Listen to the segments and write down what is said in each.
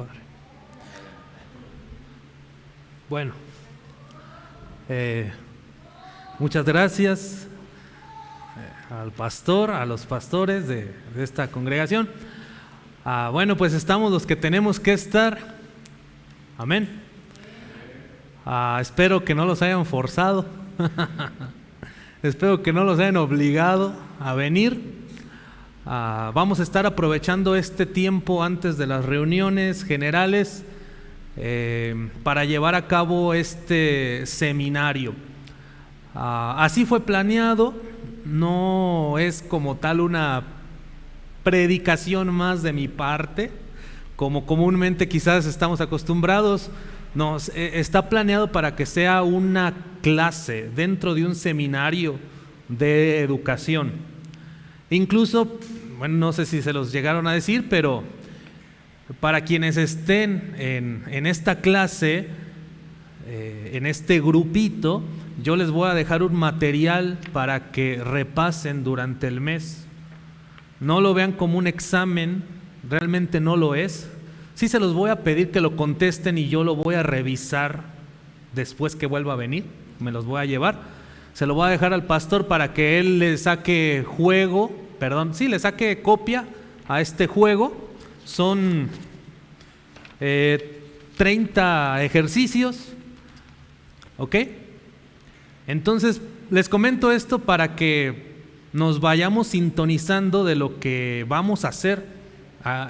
Padre. Bueno, muchas gracias al pastor, a los pastores de esta congregación. Bueno, pues estamos los que tenemos que estar. Amén. Espero que no los hayan forzado. Espero que no los hayan obligado a venir. Vamos a estar aprovechando este tiempo antes de las reuniones generales para llevar a cabo este seminario. Así fue planeado, no es como tal una predicación más de mi parte, como comúnmente quizás estamos acostumbrados. Está planeado para que sea una clase dentro de un seminario de educación. Incluso, bueno, no sé si se los llegaron a decir, pero para quienes estén en esta clase, en este grupito, yo les voy a dejar un material para que repasen durante el mes. No lo vean como un examen, realmente no lo es. Sí se los voy a pedir que lo contesten y yo lo voy a revisar después que vuelva a venir, me los voy a llevar. Se lo voy a dejar al pastor para que él le saque le saque copia a este juego. Son 30 ejercicios, ¿ok? Entonces les comento esto para que nos vayamos sintonizando de lo que vamos a hacer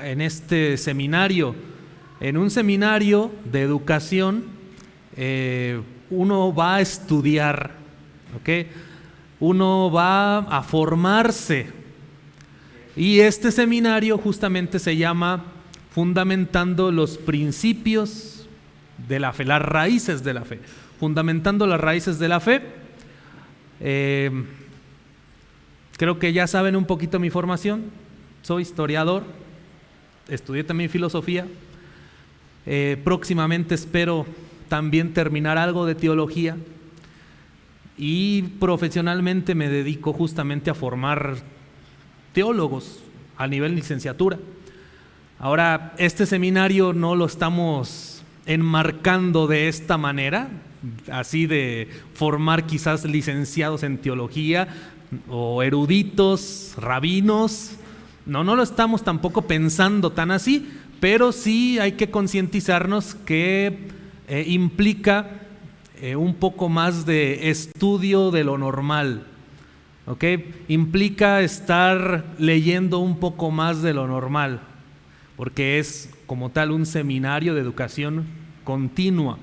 en este seminario. En un seminario de educación uno va a estudiar, ¿ok? Uno va a formarse. Y este seminario justamente se llama Fundamentando los principios de la fe, las raíces de la fe. Fundamentando las raíces de la fe. Creo que ya saben un poquito mi formación. Soy historiador, estudié también filosofía. Próximamente espero también terminar algo de teología. Y profesionalmente me dedico justamente a formar teólogos a nivel licenciatura. Ahora, este seminario no lo estamos enmarcando de esta manera, así de formar quizás licenciados en teología o eruditos, rabinos. No lo estamos tampoco pensando tan así, pero sí hay que concientizarnos que implica un poco más de estudio de lo normal, ¿ok? Implica estar leyendo un poco más de lo normal, porque es como tal un seminario de educación continua.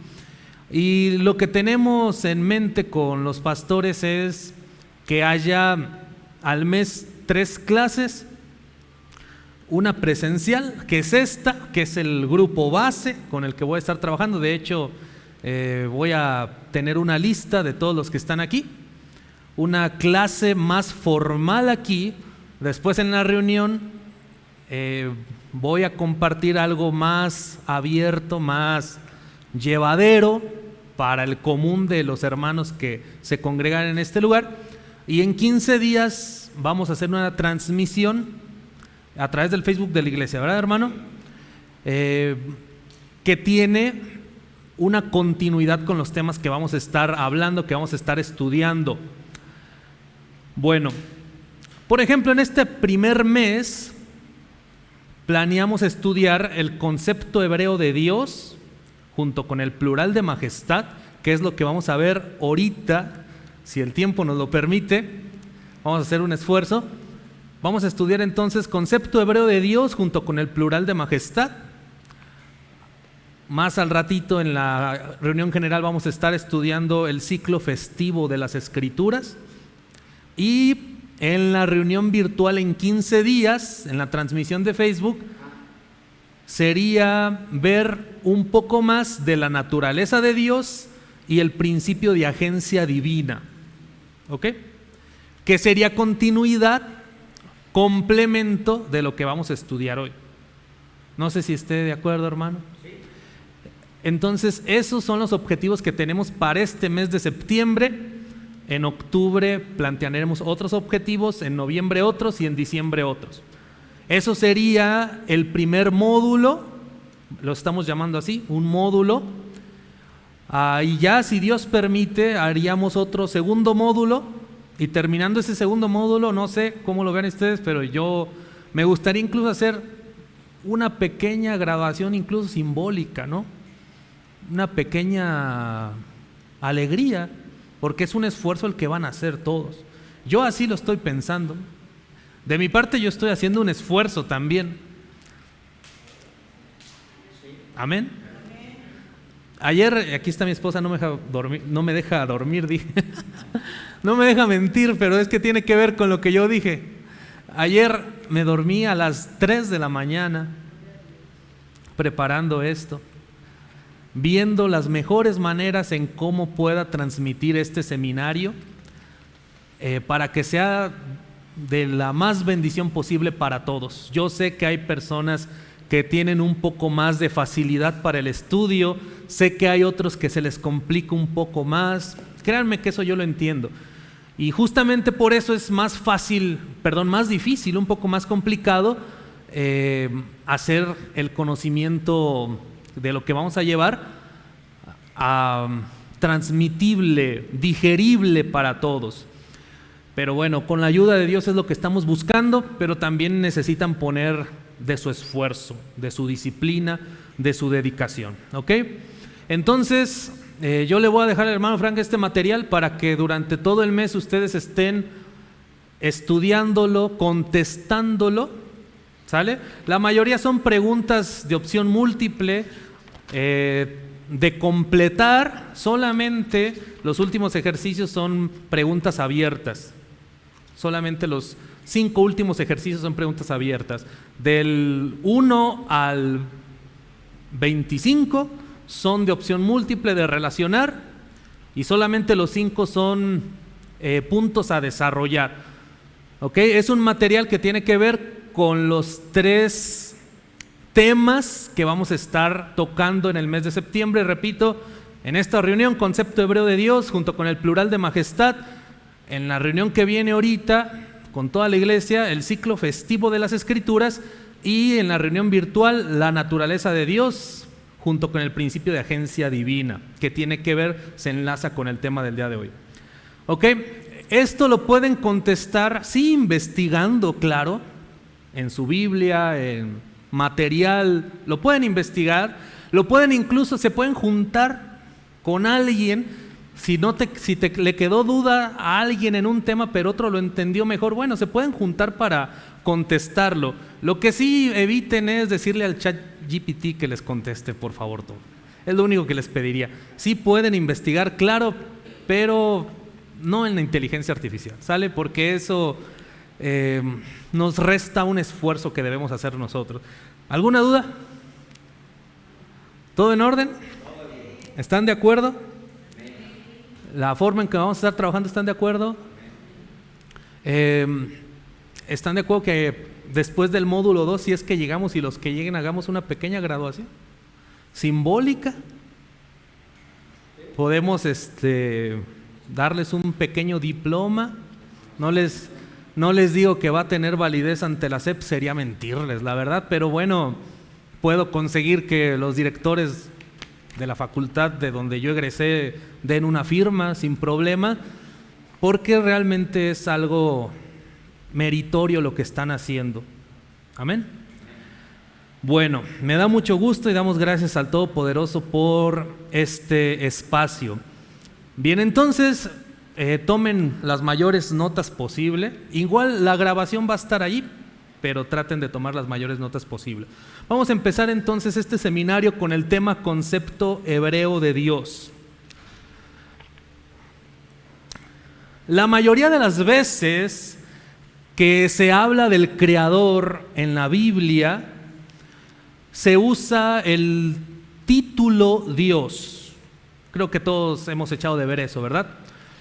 Y lo que tenemos en mente con los pastores es que haya al mes 3 clases, una presencial, que es esta, que es el grupo base con el que voy a estar trabajando. De hecho, voy a tener una lista de todos los que están aquí, una clase más formal aquí. Después en la reunión voy a compartir algo más abierto, más llevadero para el común de los hermanos que se congregan en este lugar. Y en 15 días vamos a hacer una transmisión a través del Facebook de la iglesia, ¿verdad, hermano? Que tiene una continuidad con los temas que vamos a estar hablando, que vamos a estar estudiando. Bueno, por ejemplo, en este primer mes planeamos estudiar el concepto hebreo de Dios junto con el plural de majestad, que es lo que vamos a ver ahorita, si el tiempo nos lo permite. Vamos a hacer un esfuerzo. Vamos a estudiar entonces concepto hebreo de Dios junto con el plural de majestad. Más al ratito en la reunión general vamos a estar estudiando el ciclo festivo de las Escrituras. Y en la reunión virtual en 15 días, en la transmisión de Facebook, sería ver un poco más de la naturaleza de Dios y el principio de agencia divina, ¿ok? Que sería continuidad, complemento de lo que vamos a estudiar hoy. No sé si esté de acuerdo, hermano. Entonces, esos son los objetivos que tenemos para este mes de septiembre. En octubre plantearemos otros objetivos, en noviembre otros y en diciembre otros. Eso sería el primer módulo lo estamos llamando así, un módulo. Y ya, si Dios permite, haríamos otro segundo módulo, y terminando ese segundo módulo, no sé cómo lo vean ustedes, pero yo me gustaría incluso hacer una pequeña graduación, incluso simbólica, ¿no? Una pequeña alegría, porque es un esfuerzo el que van a hacer todos. Yo así lo estoy pensando. De mi parte yo estoy haciendo un esfuerzo también. Amén. Ayer, aquí está mi esposa, no me deja dormir, dije. No me deja mentir, pero es que tiene que ver con lo que yo dije. Ayer me dormí a las 3 de la mañana preparando esto, viendo las mejores maneras en cómo pueda transmitir este seminario para que sea de la más bendición posible para todos. Yo sé que hay personas que tienen un poco más de facilidad para el estudio, sé que hay otros que se les complica un poco más, créanme que eso yo lo entiendo. Y justamente por eso es más difícil, un poco más complicado hacer el conocimiento de lo que vamos a llevar transmitible, digerible para todos. Pero bueno, con la ayuda de Dios es lo que estamos buscando, pero también necesitan poner de su esfuerzo, de su disciplina, de su dedicación, ¿ok? Entonces, yo le voy a dejar al hermano Frank este material para que durante todo el mes ustedes estén estudiándolo, contestándolo, ¿sale? La mayoría son preguntas de opción múltiple, de completar. Solamente los últimos ejercicios son preguntas abiertas. Solamente los 5 últimos ejercicios son preguntas abiertas. Del 1 al 25 son de opción múltiple de relacionar, y solamente los 5 son puntos a desarrollar. ¿Ok? Es un material que tiene que ver con los 3 temas que vamos a estar tocando en el mes de septiembre. Repito, en esta reunión, concepto hebreo de Dios junto con el plural de majestad. En la reunión que viene ahorita con toda la iglesia, el ciclo festivo de las Escrituras, y en la reunión virtual, la naturaleza de Dios junto con el principio de agencia divina, que tiene que ver, se enlaza con el tema del día de hoy. ¿Ok? Esto lo pueden contestar, sí, investigando, claro, en su Biblia, en material, lo pueden investigar, lo pueden incluso, se pueden juntar con alguien. Si le quedó duda a alguien en un tema, pero otro lo entendió mejor, bueno, se pueden juntar para contestarlo. Lo que sí eviten es decirle al chat GPT que les conteste, por favor, todo. Es lo único que les pediría. Sí pueden investigar, claro, pero no en la inteligencia artificial, ¿sale? Porque eso nos resta un esfuerzo que debemos hacer nosotros. ¿Alguna duda? ¿Todo en orden? ¿Están de acuerdo? La forma en que vamos a estar trabajando, ¿están de acuerdo? ¿Están de acuerdo que después del módulo 2, si es que llegamos y los que lleguen hagamos una pequeña graduación simbólica? Podemos darles un pequeño diploma. No les digo que va a tener validez ante la SEP, sería mentirles, la verdad, pero bueno, puedo conseguir que los directores de la facultad de donde yo egresé den una firma sin problema, porque realmente es algo meritorio lo que están haciendo. Amén. Bueno, me da mucho gusto y damos gracias al Todopoderoso por este espacio. Bien, entonces tomen las mayores notas posible. Igual la grabación va a estar ahí, pero traten de tomar las mayores notas posibles. Vamos a empezar entonces este seminario con el tema concepto hebreo de Dios. La mayoría de las veces que se habla del Creador en la Biblia, se usa el título Dios. Creo que todos hemos echado de ver eso, ¿verdad?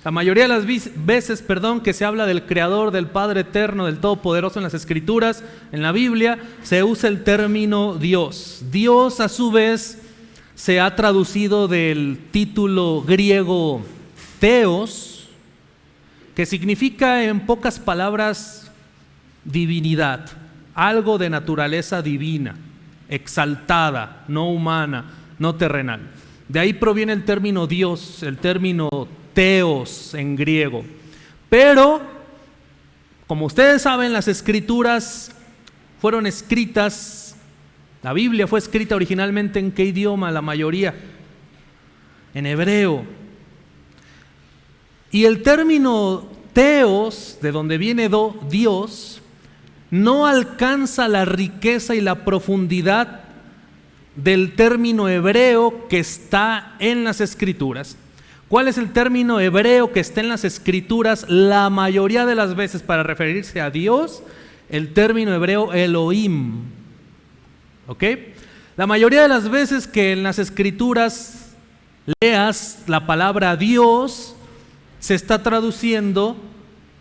La mayoría de las veces, que se habla del Creador, del Padre Eterno, del Todopoderoso en las Escrituras, en la Biblia, se usa el término Dios. Dios, a su vez, se ha traducido del título griego Theos, que significa en pocas palabras divinidad, algo de naturaleza divina. exaltada, no humana, no terrenal. De ahí proviene el término Dios, el término Theos en griego. Pero, como ustedes saben, las escrituras fueron escritas, la Biblia fue escrita originalmente ¿en qué idioma? La mayoría, en hebreo. Y el término Theos, de donde viene Dios, no alcanza la riqueza y la profundidad del término hebreo que está en las Escrituras. ¿Cuál es el término hebreo que está en las Escrituras? La mayoría de las veces para referirse a Dios, el término hebreo Elohim. ¿Ok? La mayoría de las veces que en las Escrituras leas la palabra Dios, se está traduciendo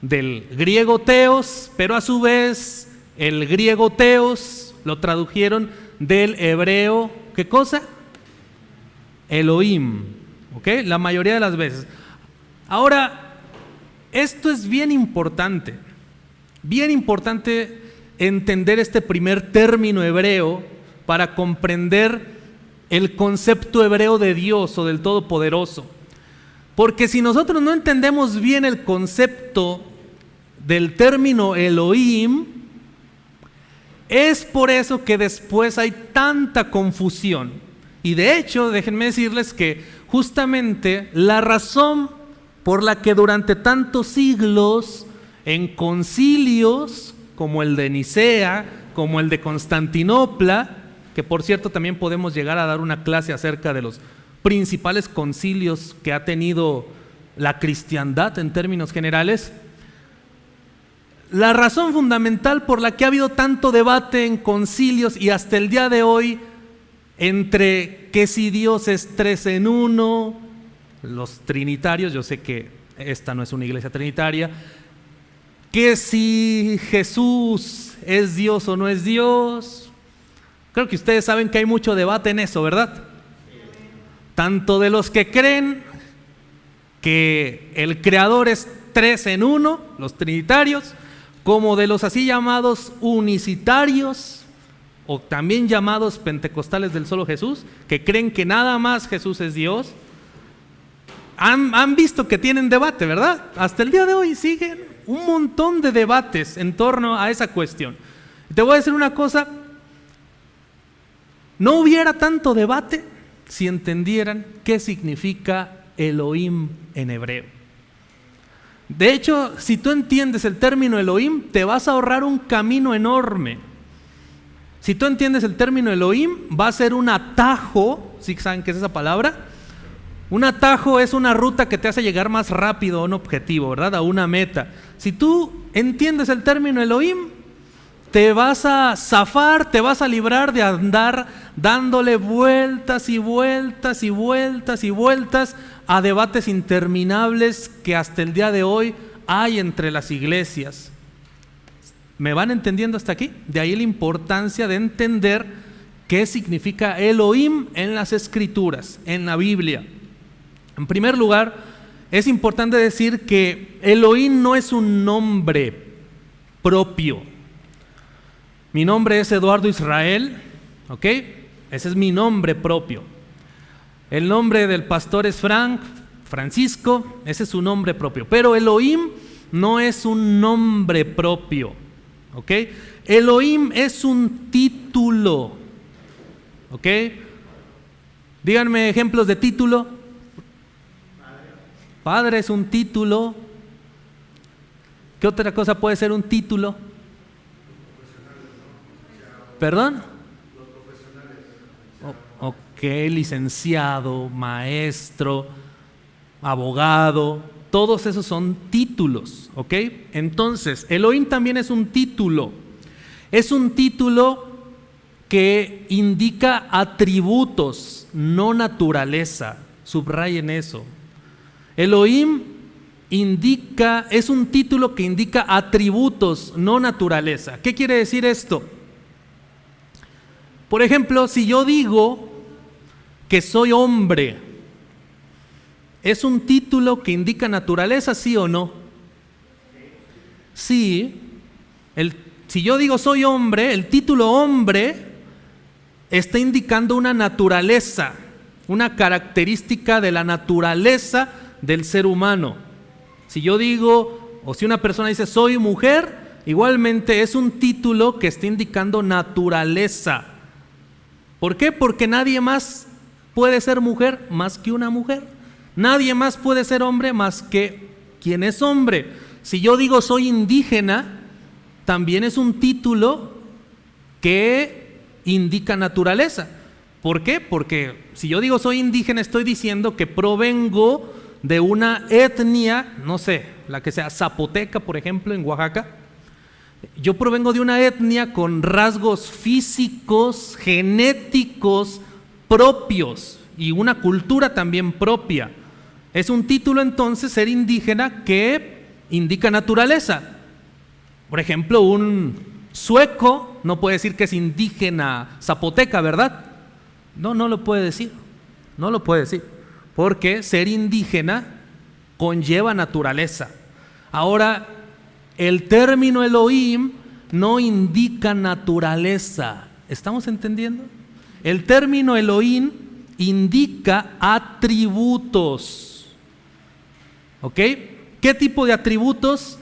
del griego Theos, pero a su vez el griego Theos lo tradujeron del hebreo, ¿qué cosa? Elohim, ¿ok? La mayoría de las veces. Ahora, esto es bien importante entender este primer término hebreo para comprender el concepto hebreo de Dios o del Todopoderoso. Porque si nosotros no entendemos bien el concepto del término Elohim, es por eso que después hay tanta confusión. Y de hecho, déjenme decirles que justamente la razón por la que durante tantos siglos en concilios como el de Nicea, como el de Constantinopla, que por cierto también podemos llegar a dar una clase acerca de los principales concilios que ha tenido la cristiandad en términos generales, la razón fundamental por la que ha habido tanto debate en concilios y hasta el día de hoy entre que si Dios es tres en uno, los trinitarios, yo sé que esta no es una iglesia trinitaria, que si Jesús es Dios o no es Dios, creo que ustedes saben que hay mucho debate en eso, ¿verdad? Tanto de los que creen que el Creador es tres en uno, los trinitarios, como de los así llamados unicitarios, o también llamados pentecostales del solo Jesús, que creen que nada más Jesús es Dios. Han visto que tienen debate, ¿verdad? Hasta el día de hoy siguen un montón de debates en torno a esa cuestión. Te voy a decir una cosa, no hubiera tanto debate si entendieran qué significa Elohim en hebreo. De hecho, si tú entiendes el término Elohim, te vas a ahorrar un camino enorme. Si tú entiendes el término Elohim, va a ser un atajo. ¿Sí saben qué es esa palabra? Un atajo es una ruta que te hace llegar más rápido a un objetivo, ¿verdad? A una meta. Si tú entiendes el término Elohim, te vas a zafar, te vas a librar de andar dándole vueltas y vueltas y vueltas y vueltas a debates interminables que hasta el día de hoy hay entre las iglesias. ¿Me van entendiendo hasta aquí? De ahí la importancia de entender qué significa Elohim en las Escrituras, en la Biblia. En primer lugar, es importante decir que Elohim no es un nombre propio. Mi nombre es Eduardo Israel, ¿ok? Ese es mi nombre propio. El nombre del pastor es Francisco, ese es su nombre propio. Pero Elohim no es un nombre propio, ¿ok? Elohim es un título, ¿ok? Díganme ejemplos de título. Padre es un título. ¿Qué otra cosa puede ser un título? ¿Perdón? Los profesionales. Ok, licenciado, maestro, abogado, todos esos son títulos, ¿ok? Entonces, Elohim también es un título. Es un título que indica atributos, no naturaleza. Subrayen eso. Elohim es un título que indica atributos, no naturaleza. ¿Qué quiere decir esto? Por ejemplo, si yo digo que soy hombre, ¿es un título que indica naturaleza, sí o no? Sí. Si yo digo soy hombre, el título hombre está indicando una naturaleza, una característica de la naturaleza del ser humano. Si yo digo, o si una persona dice soy mujer, igualmente es un título que está indicando naturaleza. ¿Por qué? Porque nadie más puede ser mujer más que una mujer. Nadie más puede ser hombre más que quien es hombre. Si yo digo soy indígena, también es un título que indica naturaleza. ¿Por qué? Porque si yo digo soy indígena, estoy diciendo que provengo de una etnia, no sé, la que sea zapoteca, por ejemplo, en Oaxaca. Yo provengo de una etnia con rasgos físicos, genéticos propios y una cultura también propia. Es un título entonces ser indígena que indica naturaleza. Por ejemplo, un sueco no puede decir que es indígena zapoteca, ¿verdad? No lo puede decir. No lo puede decir. Porque ser indígena conlleva naturaleza. Ahora, el término Elohim no indica naturaleza. ¿Estamos entendiendo? El término Elohim indica atributos. ¿Ok? ¿Qué tipo de atributos?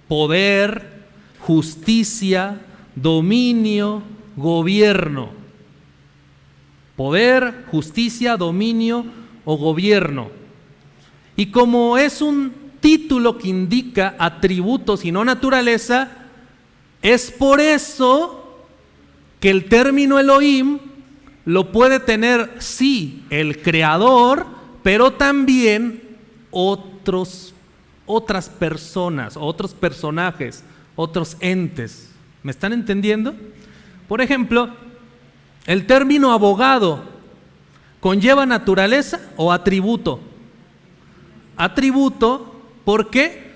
Poder, justicia, dominio, gobierno. Poder, justicia, dominio o gobierno. Y como es un título que indica atributos y no naturaleza, es por eso que el término Elohim lo puede tener, sí, el creador, pero también otras personas, otros personajes, otros entes. ¿Me están entendiendo? Por ejemplo, el término abogado ¿conlleva naturaleza o atributo? Atributo. ¿Por qué?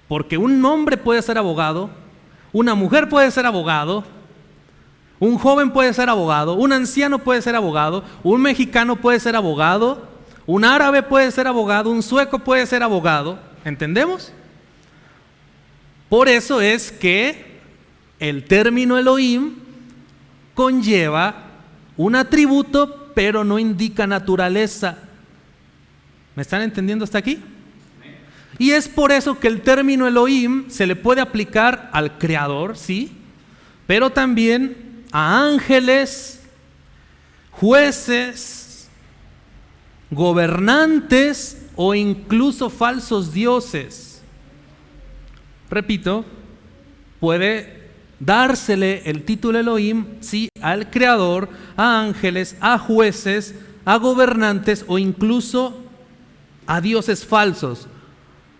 Porque un hombre puede ser abogado, una mujer puede ser abogado, un joven puede ser abogado, un anciano puede ser abogado, un mexicano puede ser abogado, un árabe puede ser abogado, un sueco puede ser abogado. ¿Entendemos? Por eso es que el término Elohim conlleva un atributo, pero no indica naturaleza. ¿Me están entendiendo hasta aquí? Y es por eso que el término Elohim se le puede aplicar al creador, sí, pero también a ángeles, jueces, gobernantes o incluso falsos dioses. Repito, puede dársele el título Elohim, sí, al creador, a ángeles, a jueces, a gobernantes o incluso a dioses falsos.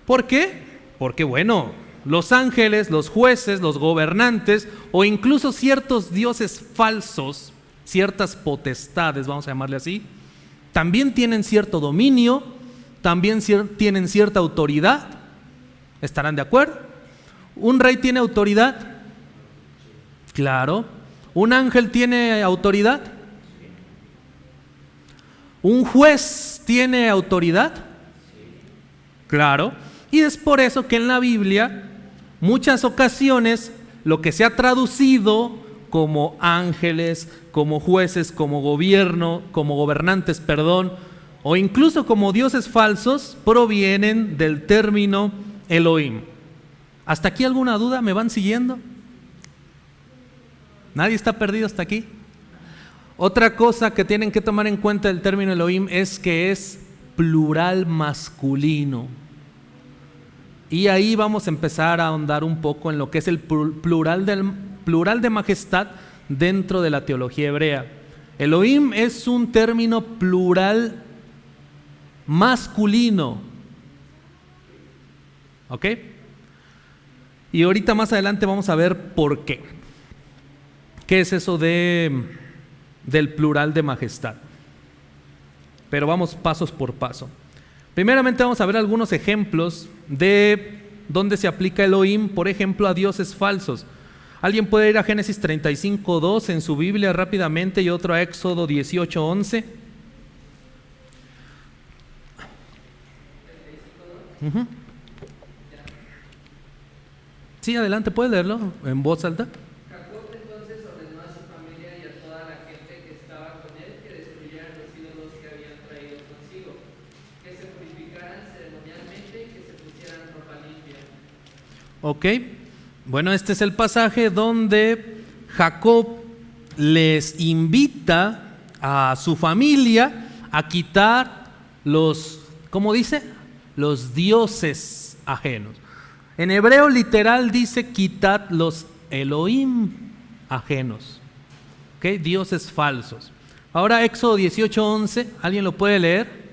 ¿Por qué? Porque bueno, los ángeles, los jueces, los gobernantes o incluso ciertos dioses falsos, ciertas potestades, vamos a llamarle así, también tienen cierto dominio, también tienen cierta autoridad. ¿Estarán de acuerdo? ¿Un rey tiene autoridad? Claro. ¿Un ángel tiene autoridad? ¿Un juez tiene autoridad? Claro. Y es por eso que en la Biblia, muchas ocasiones, lo que se ha traducido como ángeles, como jueces, como gobernantes, o incluso como dioses falsos, provienen del término Elohim. ¿Hasta aquí alguna duda? ¿Me van siguiendo? ¿Nadie está perdido hasta aquí? Otra cosa que tienen que tomar en cuenta del término Elohim es que es plural masculino. Y ahí vamos a empezar a ahondar un poco en lo que es el plural de majestad dentro de la teología hebrea. Elohim es un término plural masculino. ¿Ok? Y ahorita más adelante vamos a ver por qué. ¿Qué es eso del plural de majestad? Pero vamos pasos por paso. Primeramente vamos a ver algunos ejemplos de dónde se aplica Elohim, por ejemplo, a dioses falsos. ¿Alguien puede ir a Génesis 35:2 en su Biblia rápidamente y otro a Éxodo 18:11? Uh-huh. Sí, adelante, puede leerlo en voz alta. Jacob entonces ordenó a su familia y a toda la gente que ¿Ok? Bueno, este es el pasaje donde Jacob les invita a su familia a quitar los, ¿cómo dice? Los dioses ajenos. En hebreo literal dice quitad los Elohim ajenos, ¿ok? Dioses falsos. Ahora Éxodo 18:11, ¿alguien lo puede leer?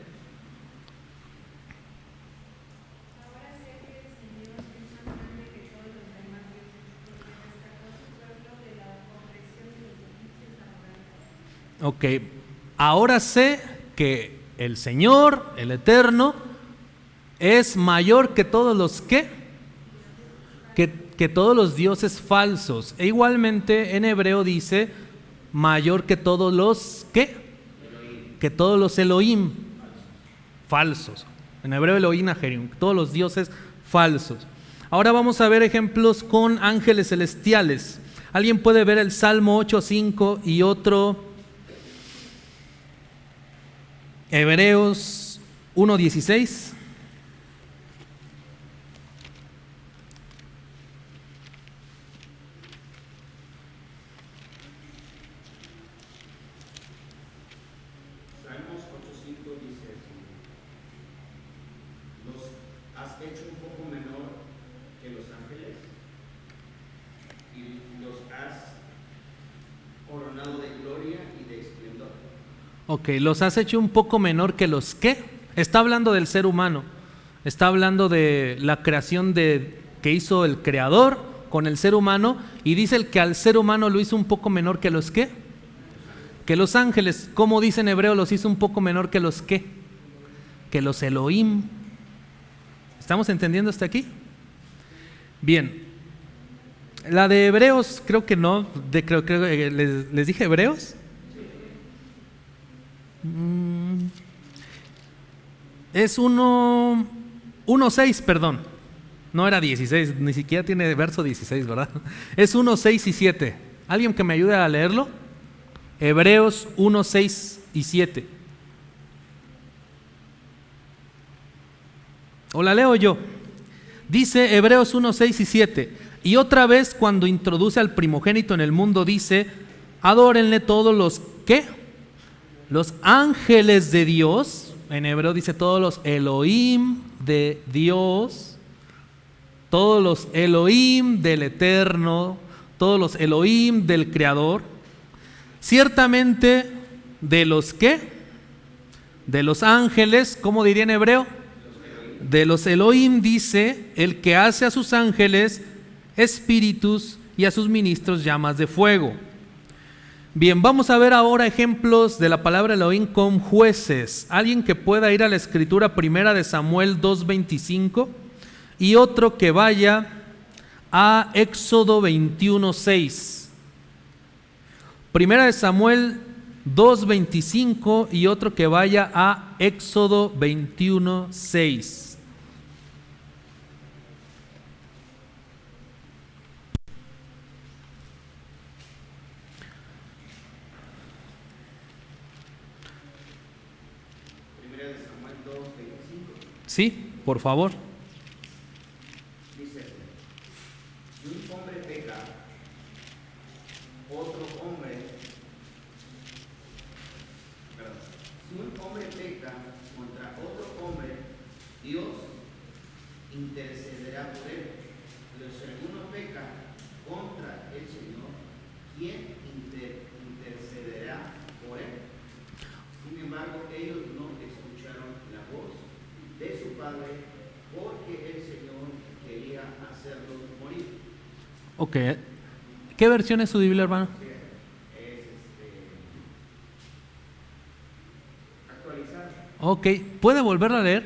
Ok, ahora sé que el Señor, el Eterno, es mayor que todos los que todos los dioses falsos. E igualmente en hebreo dice mayor que todos los que todos los Elohim falsos. En hebreo Elohim Ajerim, todos los dioses falsos. Ahora vamos a ver ejemplos con ángeles celestiales. ¿Alguien puede ver el Salmo 8:5 y otro Hebreos 1:16? Salmos 8:5 dice: los has hecho un poco menor que los ángeles y los has coronado de gloria y de esplendor. Ok, los has hecho un poco menor que los que. Está hablando del ser humano. Está hablando de la creación que hizo el Creador con el ser humano, y dice el que al ser humano lo hizo un poco menor que los que los ángeles. ¿Cómo dice en hebreo? Los hizo un poco menor que los que los Elohim. ¿Estamos entendiendo hasta aquí? Bien. La de Hebreos creo que no. Creo que les dije Hebreos. Es 1:6, perdón. No era 16, ni siquiera tiene verso 16, ¿verdad? Es 1:6 y 7. ¿Alguien que me ayude a leerlo? Hebreos 1:6 y 7. ¿O la leo yo? Dice Hebreos 1:6 y 7. Y otra vez cuando introduce al primogénito en el mundo dice: adórenle todos los los ángeles de Dios. En hebreo dice todos los Elohim de Dios, todos los Elohim del Eterno, todos los Elohim del Creador. Ciertamente de los de los ángeles, ¿cómo diría en hebreo? De los Elohim dice el que hace a sus ángeles espíritus y a sus ministros llamas de fuego. Bien, vamos a ver ahora ejemplos de la palabra Elohim con jueces. Alguien que pueda ir a la escritura primera de Samuel 2:25 y otro que vaya a Éxodo 21:6. Primera de Samuel 2:25 y otro que vaya a Éxodo 21:6. Sí, por favor. Dice: si un hombre peca, otro hombre, si un hombre peca contra otro hombre, Dios intercederá por él. Pero si alguno peca contra el Señor, ¿quién intercederá por él? Sin embargo, ellos no escucharon la voz de su padre, porque el Señor quería hacerlos morir. Ok. ¿Qué versión es su Biblia, hermano? Es actualizada. Ok. ¿Puede volverla a leer?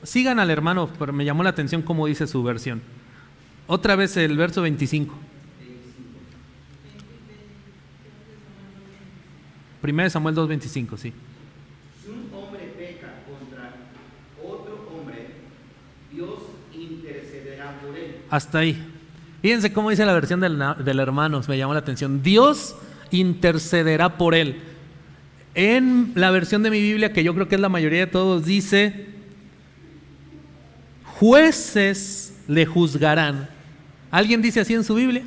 Sigan al hermano, pero me llamó la atención cómo dice su versión. Otra vez el verso 25. Primera de Samuel 2:25, sí. Si un hombre peca contra otro hombre, Dios intercederá por él. Hasta ahí. Fíjense cómo dice la versión del hermano, me llamó la atención. Dios intercederá por él. En la versión de mi Biblia, que yo creo que es la mayoría de todos, dice: jueces le juzgarán. ¿Alguien dice así en su Biblia?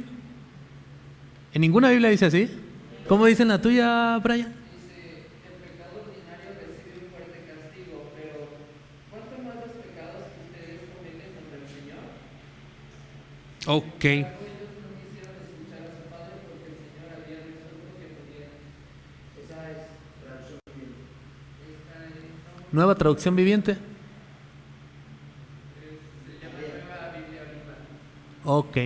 ¿En ninguna Biblia dice así? ¿Cómo dice en la tuya, Brian? Dice, el pecado ordinario recibe un fuerte castigo, pero ¿cuánto más los pecados que ustedes cometen contra el Señor? Ok. Ellos no quisieron escuchar a su padre porque el Señor había resuelto que murieran. Esa es traducción viviente. Esta es, Nueva traducción viviente. se llama Nueva Biblia Viva. Ok.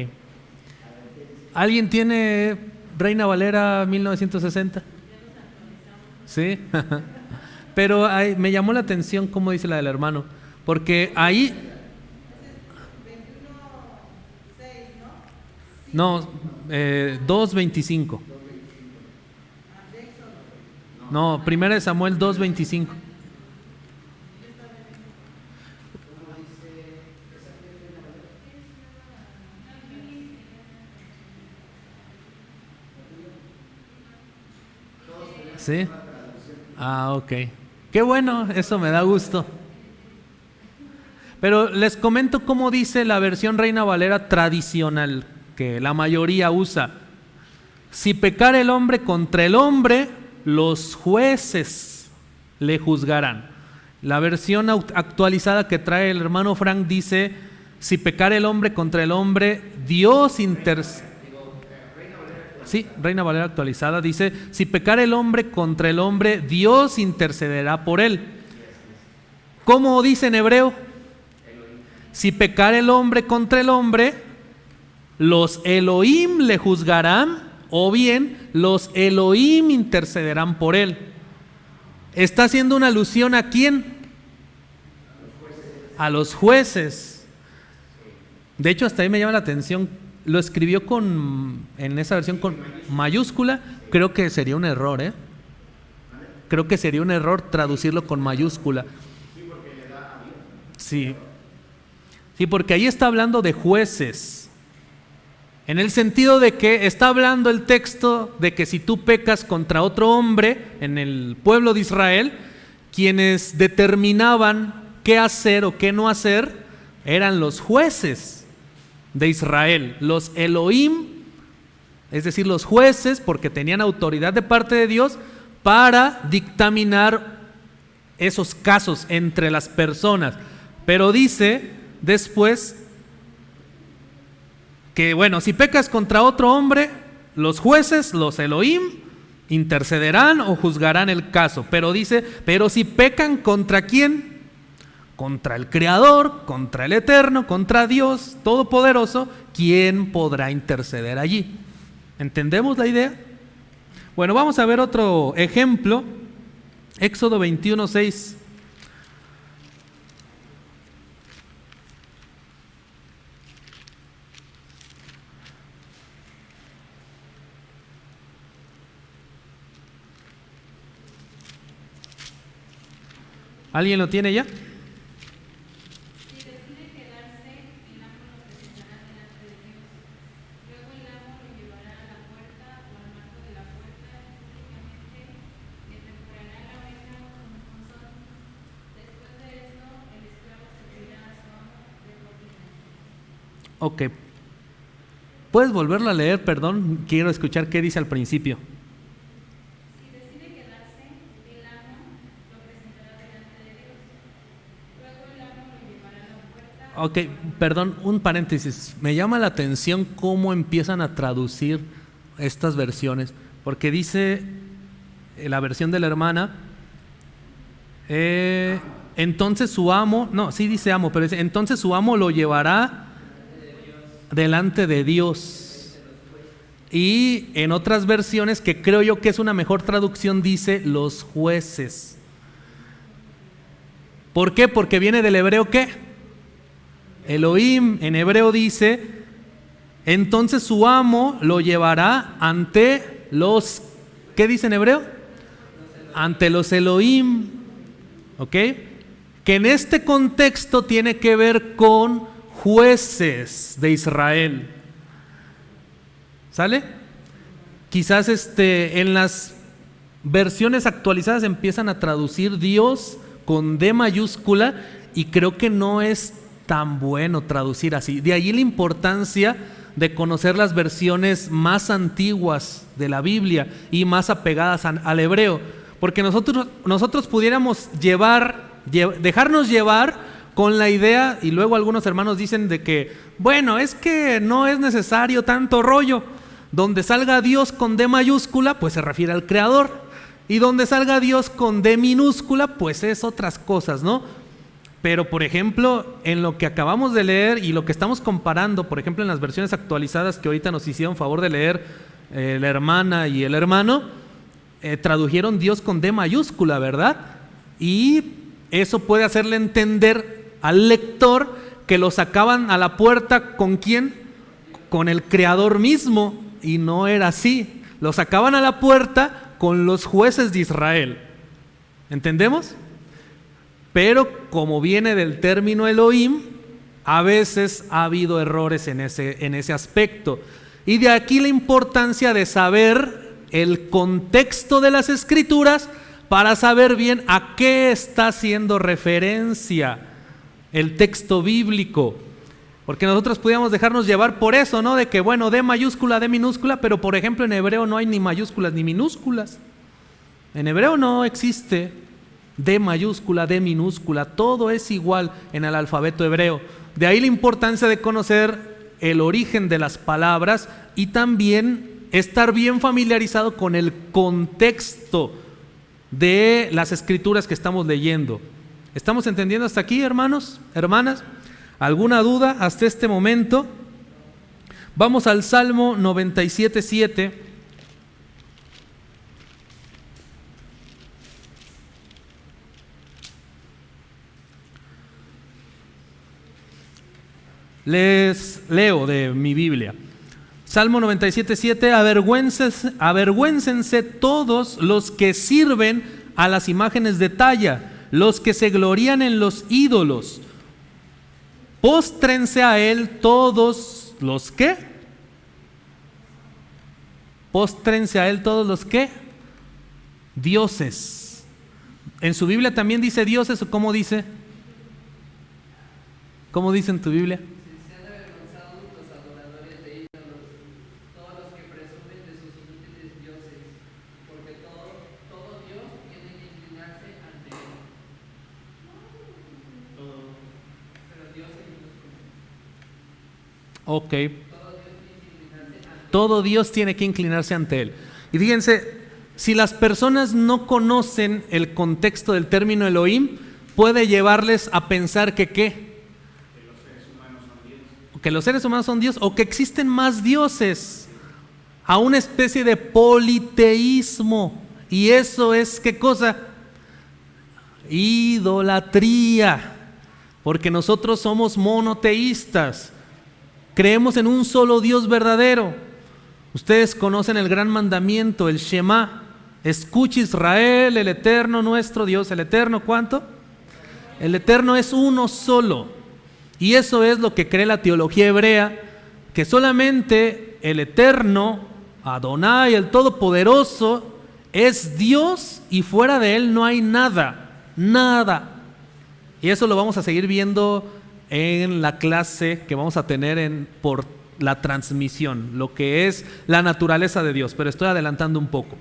¿Alguien tiene Reina Valera 1960? Sí. Pero me llamó la atención cómo dice la del hermano, porque ahí... No, 2:25. No, 1 Samuel 2:25. ¿Sí? Ah, ok. Qué bueno, eso me da gusto. Pero les comento cómo dice la versión Reina Valera tradicional, que la mayoría usa. Si pecar el hombre contra el hombre, los jueces le juzgarán. La versión actualizada que trae el hermano Frank dice, si pecar el hombre contra el hombre, Dios intercede. Sí, Reina Valera actualizada dice, si pecar el hombre contra el hombre, Dios intercederá por él. ¿Cómo dice en hebreo? Si pecar el hombre contra el hombre, los Elohim le juzgarán, o bien los Elohim intercederán por él. ¿Está haciendo una alusión a quién? A los jueces. De hecho, hasta ahí me llama la atención. Lo escribió en esa versión con mayúscula. Creo que sería un error, ¿eh? Creo que sería un error traducirlo con mayúscula. Sí. Sí, porque ahí está hablando de jueces. En el sentido de que está hablando el texto de que si tú pecas contra otro hombre en el pueblo de Israel, quienes determinaban qué hacer o qué no hacer eran los jueces de Israel, los Elohim, es decir, los jueces, porque tenían autoridad de parte de Dios para dictaminar esos casos entre las personas. Pero dice después que, bueno, si pecas contra otro hombre, los jueces, los Elohim, intercederán o juzgarán el caso. Pero dice, pero si pecan contra quién, contra el Creador, contra el Eterno, contra Dios Todopoderoso, ¿quién podrá interceder allí? ¿Entendemos la idea? Bueno, vamos a ver otro ejemplo. Éxodo 21:6. ¿Alguien lo tiene ya? Ok. ¿Puedes volverlo a leer? Perdón, quiero escuchar qué dice al principio. Si decide quedarse, el amo lo presentará delante de Dios. Luego el amo lo llevará a la puerta. Ok, perdón, un paréntesis. Me llama la atención cómo empiezan a traducir estas versiones, porque dice la versión de la hermana, entonces su amo, no, sí dice amo, pero dice, entonces su amo lo llevará delante de Dios. Y en otras versiones, que creo yo que es una mejor traducción, dice los jueces. ¿Por qué? Porque viene del hebreo ¿qué? Elohim. En hebreo dice, entonces su amo lo llevará ante los, ¿qué dice en hebreo? Ante los Elohim. ¿Ok? Que en este contexto tiene que ver con jueces de Israel. ¿Sale? Quizás en las versiones actualizadas empiezan a traducir Dios con D mayúscula y creo que no es tan bueno traducir así. De allí la importancia de conocer las versiones más antiguas de la Biblia y más apegadas al hebreo, porque nosotros pudiéramos dejarnos llevar con la idea, y luego algunos hermanos dicen de que, bueno, es que no es necesario tanto rollo. Donde salga Dios con D mayúscula, pues se refiere al Creador, y donde salga Dios con D minúscula, pues es otras cosas, ¿no? Pero, por ejemplo, en lo que acabamos de leer y lo que estamos comparando, por ejemplo, en las versiones actualizadas que ahorita nos hicieron favor de leer la hermana y el hermano, tradujeron Dios con D mayúscula, ¿verdad? Y eso puede hacerle entender al lector que lo sacaban a la puerta, ¿con quién? Con el Creador mismo, y no era así. Lo sacaban a la puerta con los jueces de Israel. ¿Entendemos? Pero como viene del término Elohim, a veces ha habido errores en ese aspecto. Y de aquí la importancia de saber el contexto de las Escrituras para saber bien a qué está haciendo referencia el texto bíblico. Porque nosotros podíamos dejarnos llevar por eso, ¿no? De que, bueno, D mayúscula, D minúscula, pero por ejemplo en hebreo no hay ni mayúsculas ni minúsculas. En hebreo no existe D mayúscula, D minúscula, todo es igual en el alfabeto hebreo. De ahí la importancia de conocer el origen de las palabras y también estar bien familiarizado con el contexto de las escrituras que estamos leyendo. ¿Estamos entendiendo hasta aquí, hermanos, hermanas? ¿Alguna duda hasta este momento? Vamos al Salmo 97:7. Les leo de mi Biblia. Salmo 97:7. Avergüéncense todos los que sirven a las imágenes de talla, los que se glorían en los ídolos. Póstrense a él todos los que. Póstrense a él todos los que. Dioses. En su Biblia también dice dioses, ¿o cómo dice? ¿Cómo dice en tu Biblia? Sean avergonzados los adoradores de ídolos, todos los que presumen de sus inútiles dioses, porque todo Dios tiene que inclinarse ante él. Pero Dios es minúsculo. Ok. Todo Dios tiene que inclinarse ante él. Y fíjense, si las personas no conocen el contexto del término Elohim, puede llevarles a pensar que ¿qué? Que los seres humanos son Dios, o que existen más dioses, a una especie de politeísmo. Y eso es, ¿qué cosa? Idolatría, porque nosotros somos monoteístas, creemos en un solo Dios verdadero. Ustedes conocen el gran mandamiento, el Shema: escucha Israel, el Eterno nuestro Dios, el Eterno, ¿cuánto? El Eterno es uno solo. Y eso es lo que cree la teología hebrea, que solamente el Eterno, Adonai, el Todopoderoso, es Dios y fuera de Él no hay nada, nada. Y eso lo vamos a seguir viendo en la clase que vamos a tener por la transmisión, lo que es la naturaleza de Dios, pero estoy adelantando un poco.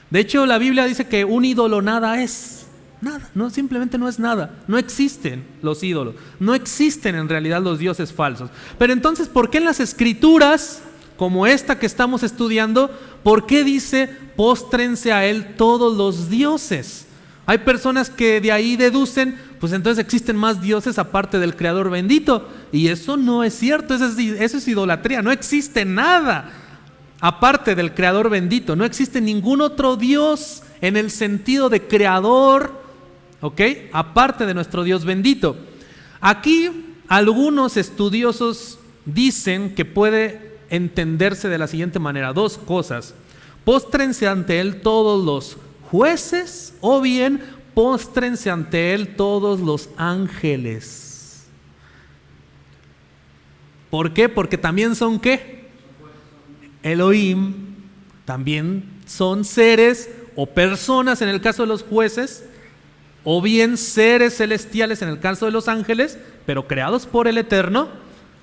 De hecho, la Biblia dice que un ídolo nada es. Nada, no, simplemente no es nada. No existen los ídolos, no existen en realidad los dioses falsos. Pero entonces, ¿por qué en las escrituras, como esta que estamos estudiando, por qué dice póstrense a él todos los dioses? Hay personas que de ahí deducen, pues entonces existen más dioses aparte del Creador bendito. Y eso no es cierto, eso es idolatría. No existe nada aparte del Creador bendito. No existe ningún otro Dios en el sentido de creador, ¿ok? Aparte de nuestro Dios bendito. Aquí algunos estudiosos dicen que puede entenderse de la siguiente manera: dos cosas. Póstrense ante él todos los jueces, o bien póstrense ante él todos los ángeles. ¿Por qué? Porque también son ¿qué? Elohim, también son seres o personas, en el caso de los jueces, o bien seres celestiales en el caso de los ángeles, pero creados por el Eterno,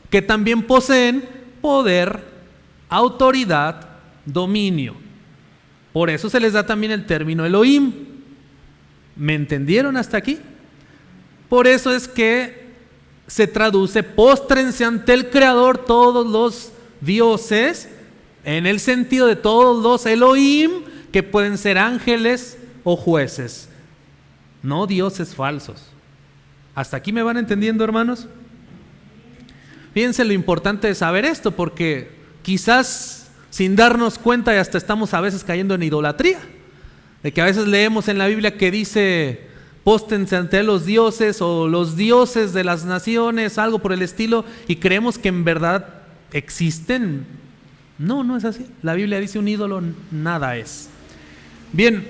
que también poseen poder, autoridad, dominio. Por eso se les da también el término Elohim. ¿Me entendieron hasta aquí? Por eso es que se traduce: póstrense ante el Creador todos los dioses, en el sentido de todos los Elohim, que pueden ser ángeles o jueces, no dioses falsos. ¿Hasta aquí me van entendiendo, hermanos? Fíjense lo importante de saber esto, porque quizás sin darnos cuenta y hasta estamos a veces cayendo en idolatría, de que a veces leemos en la Biblia que dice: póstense ante los dioses o los dioses de las naciones, algo por el estilo, y creemos que en verdad existen. No, no es así. La Biblia dice: un ídolo nada es. Bien,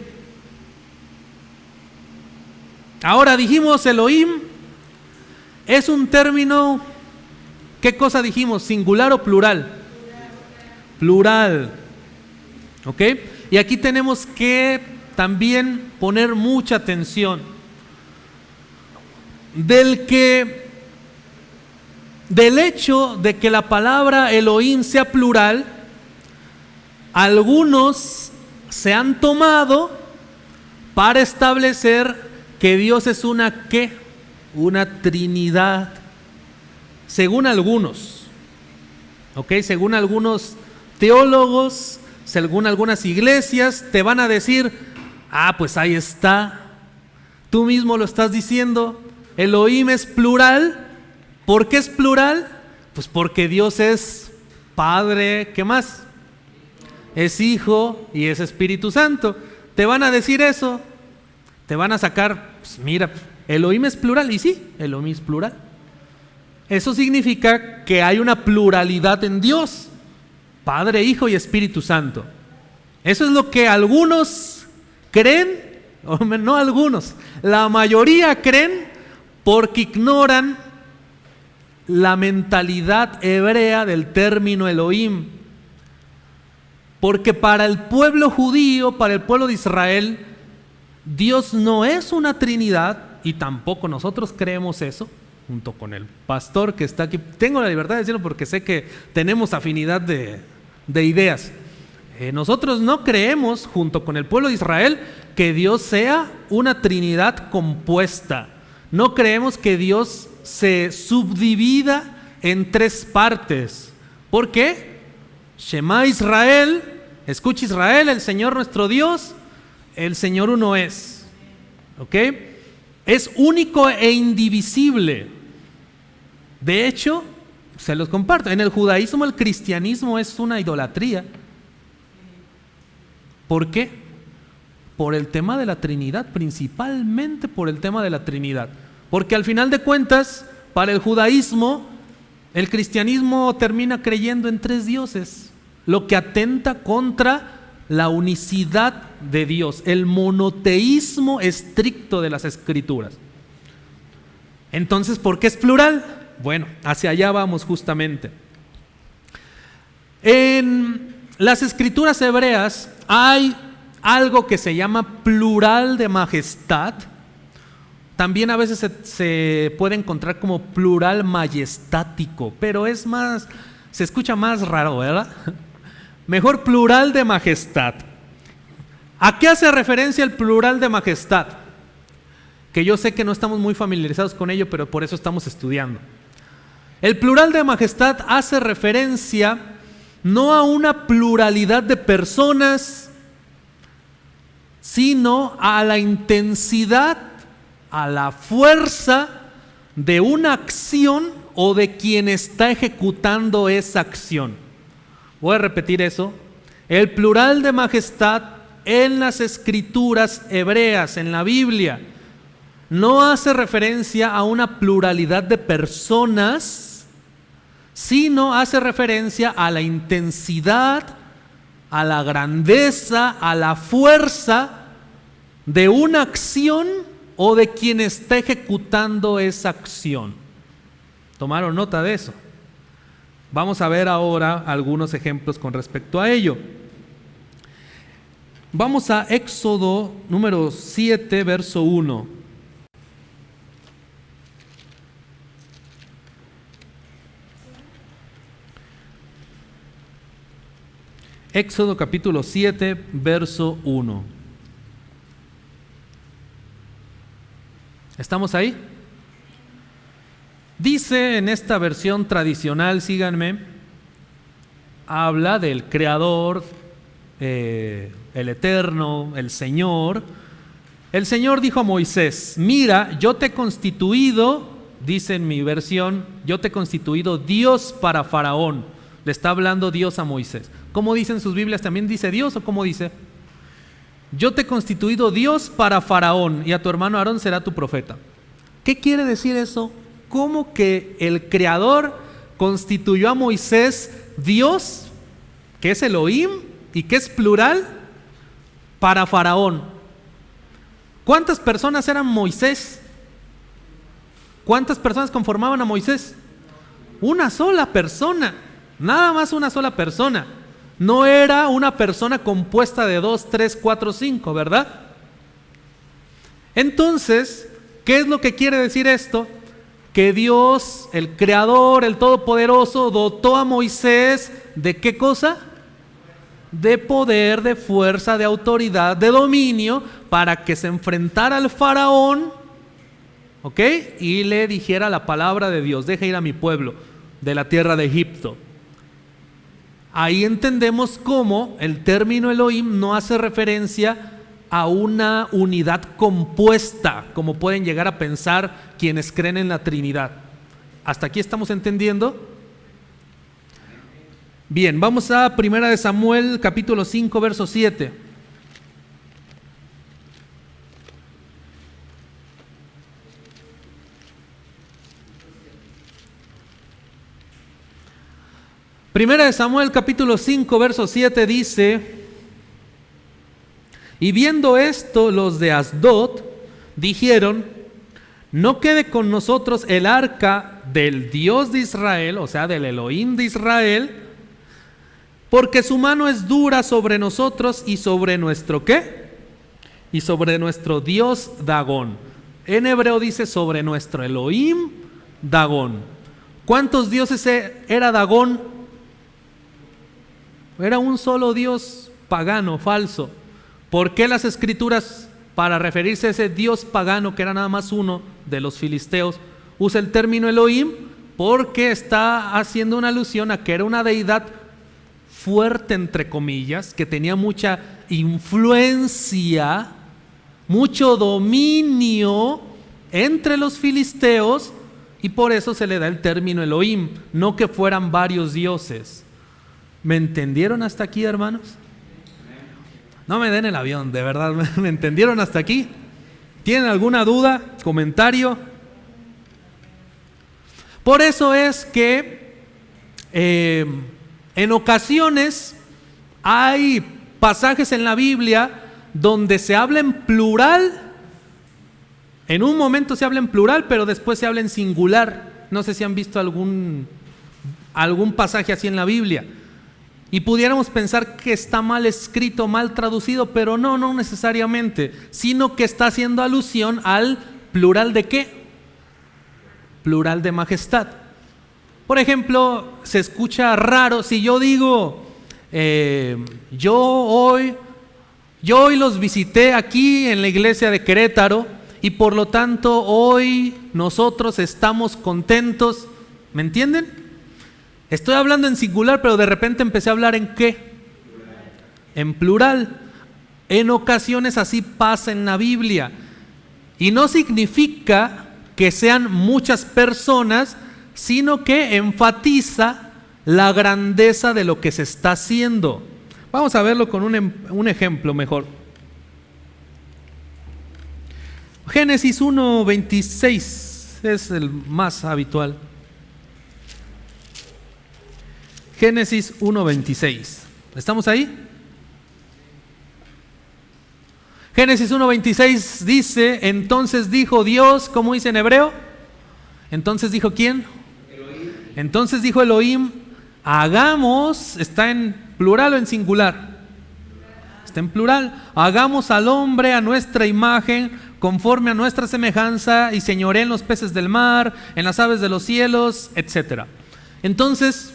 ahora dijimos Elohim es un término, ¿qué cosa dijimos? ¿Singular o plural? Plural. ¿Ok? Y aquí tenemos que también poner mucha atención. Del hecho de que la palabra Elohim sea plural, algunos se han tomado para establecer que Dios es una ¿qué? Una Trinidad. Según algunos, ¿ok? Según algunos teólogos, según algunas iglesias, te van a decir: ah, pues ahí está, tú mismo lo estás diciendo, Elohim es plural. ¿Por qué es plural? Pues porque Dios es Padre, ¿qué más? Es Hijo y es Espíritu Santo. Te van a decir eso, te van a sacar, pues mira, Elohim es plural, y sí, Elohim es plural. Eso significa que hay una pluralidad en Dios, Padre, Hijo y Espíritu Santo. Eso es lo que algunos creen, o no algunos, la mayoría creen, porque ignoran la mentalidad hebrea del término Elohim. Porque para el pueblo judío, para el pueblo de Israel, Dios no es una Trinidad, y tampoco nosotros creemos eso, junto con el pastor que está aquí. Tengo la libertad de decirlo porque sé que tenemos afinidad de ideas. Nosotros no creemos, junto con el pueblo de Israel, que Dios sea una Trinidad compuesta. No creemos que Dios se subdivida en tres partes. ¿Por qué? Shema Israel, escucha Israel, el Señor nuestro Dios, el Señor uno es. ¿Ok? Es único e indivisible. De hecho, se los comparto, en el judaísmo, el cristianismo es una idolatría. ¿Por qué? Por el tema de la Trinidad, principalmente por el tema de la Trinidad. Porque al final de cuentas, para el judaísmo, el cristianismo termina creyendo en tres dioses, lo que atenta contra la unicidad de Dios, el monoteísmo estricto de las Escrituras. Entonces, ¿por qué es plural? Bueno, hacia allá vamos justamente. En las Escrituras hebreas hay algo que se llama plural de majestad. También a veces se puede encontrar como plural majestático, pero es más, se escucha más raro, ¿verdad? Mejor plural de majestad. ¿A qué hace referencia el plural de majestad? Que yo sé que no estamos muy familiarizados con ello, pero por eso estamos estudiando. El plural de majestad hace referencia no a una pluralidad de personas, sino a la intensidad, a la fuerza de una acción o de quien está ejecutando esa acción. Voy a repetir eso. El plural de majestad en las Escrituras hebreas, en la Biblia, no hace referencia a una pluralidad de personas, sino hace referencia a la intensidad, a la grandeza, a la fuerza de una acción o de quien está ejecutando esa acción. ¿Tomaron nota de eso? Vamos a ver ahora algunos ejemplos con respecto a ello. Vamos a Éxodo número 7, verso 1. Éxodo capítulo 7, verso 1. ¿Estamos ahí? Dice en esta versión tradicional, síganme, habla del Creador, el Eterno, el Señor. El Señor dijo a Moisés: mira, yo te he constituido, dice en mi versión, yo te he constituido Dios para Faraón. Le está hablando Dios a Moisés. ¿Cómo dicen sus Biblias? ¿También dice Dios o cómo dice? Yo te he constituido Dios para Faraón y a tu hermano Aarón será tu profeta. ¿Qué quiere decir eso? ¿Cómo que el Creador constituyó a Moisés Dios, que es Elohim y que es plural, para Faraón? ¿Cuántas personas eran Moisés? ¿Cuántas personas conformaban a Moisés? Una sola persona, nada más una sola persona. No era una persona compuesta de 2, 3, 4, 5, ¿verdad? Entonces, ¿qué es lo que quiere decir esto? Que Dios, el Creador, el Todopoderoso, dotó a Moisés ¿de qué cosa? De poder, de fuerza, de autoridad, de dominio, para que se enfrentara al faraón, ¿ok? Y le dijera la palabra de Dios: deja ir a mi pueblo de la tierra de Egipto. Ahí entendemos cómo el término Elohim no hace referencia a una unidad compuesta, como pueden llegar a pensar quienes creen en la Trinidad. ¿Hasta aquí estamos entendiendo? Bien, vamos a 1 Samuel capítulo 5, verso 7. Primera de Samuel capítulo 5 verso 7 dice: y viendo esto los de Asdod dijeron: no quede con nosotros el arca del Dios de Israel, o sea del Elohim de Israel, porque su mano es dura sobre nosotros y sobre nuestro ¿qué? Y sobre nuestro Dios Dagón. En hebreo dice sobre nuestro Elohim Dagón. ¿Cuántos dioses era Dagón? Era un solo dios pagano, falso. ¿Por qué las escrituras, para referirse a ese dios pagano, que era nada más uno de los filisteos, usa el término Elohim? Porque está haciendo una alusión a que era una deidad fuerte, entre comillas, que tenía mucha influencia, mucho dominio entre los filisteos, y por eso se le da el término Elohim, no que fueran varios dioses. ¿Me entendieron hasta aquí, hermanos? No me den el avión, de verdad. ¿Me entendieron hasta aquí? ¿Tienen alguna duda? ¿Comentario? Por eso es que en ocasiones hay pasajes en la Biblia donde se habla en plural. En un momento se habla en plural, pero después se habla en singular. No sé si han visto algún pasaje así en la Biblia. Y pudiéramos pensar que está mal escrito, mal traducido, pero no necesariamente, sino que está haciendo alusión al plural de ¿qué? Plural de majestad. Por ejemplo, se escucha raro si yo digo, yo hoy los visité aquí en la iglesia de Querétaro y por lo tanto hoy nosotros estamos contentos. ¿Me entienden? Estoy hablando en singular, pero de repente empecé a hablar en ¿qué? En plural. En ocasiones así pasa en la Biblia. Y no significa que sean muchas personas, sino que enfatiza la grandeza de lo que se está haciendo. Vamos a verlo con un ejemplo mejor. Génesis 1:26 es el más habitual. Génesis 1:26. ¿Estamos ahí? Génesis 1:26 dice: entonces dijo Dios, ¿cómo dice en hebreo? Entonces dijo ¿quién? Elohim. Entonces dijo Elohim: hagamos, ¿está en plural o en singular? Está en plural. Hagamos al hombre a nuestra imagen, conforme a nuestra semejanza, y señoreen los peces del mar, en las aves de los cielos, etc. Entonces,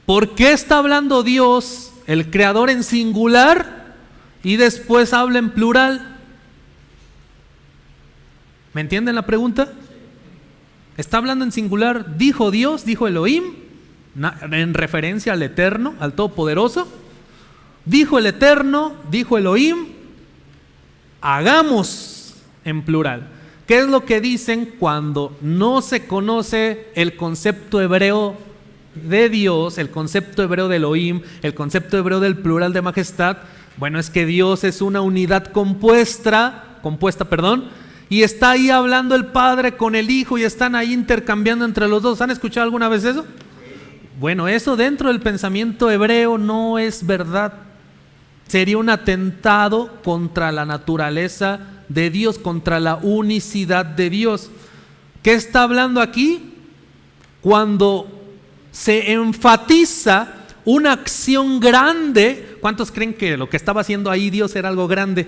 ¿por qué está hablando Dios el creador en singular y después habla en plural. ¿Me entienden la pregunta? Está hablando en singular, dijo Dios, dijo Elohim, en referencia al Eterno, al Todopoderoso. Dijo el Eterno, dijo Elohim, hagamos en plural. ¿Qué es lo que dicen cuando no se conoce el concepto hebreo de Dios, el concepto hebreo de Elohim, el concepto hebreo del plural de majestad? Bueno, es que Dios es una unidad compuesta, y está ahí hablando el Padre con el Hijo y están ahí intercambiando entre los dos. ¿Han escuchado alguna vez eso? Bueno, eso dentro del pensamiento hebreo no es verdad. Sería un atentado contra la naturaleza de Dios, contra la unicidad de Dios. ¿Qué está hablando aquí? Cuando se enfatiza una acción grande. ¿Cuántos creen que lo que estaba haciendo ahí Dios era algo grande?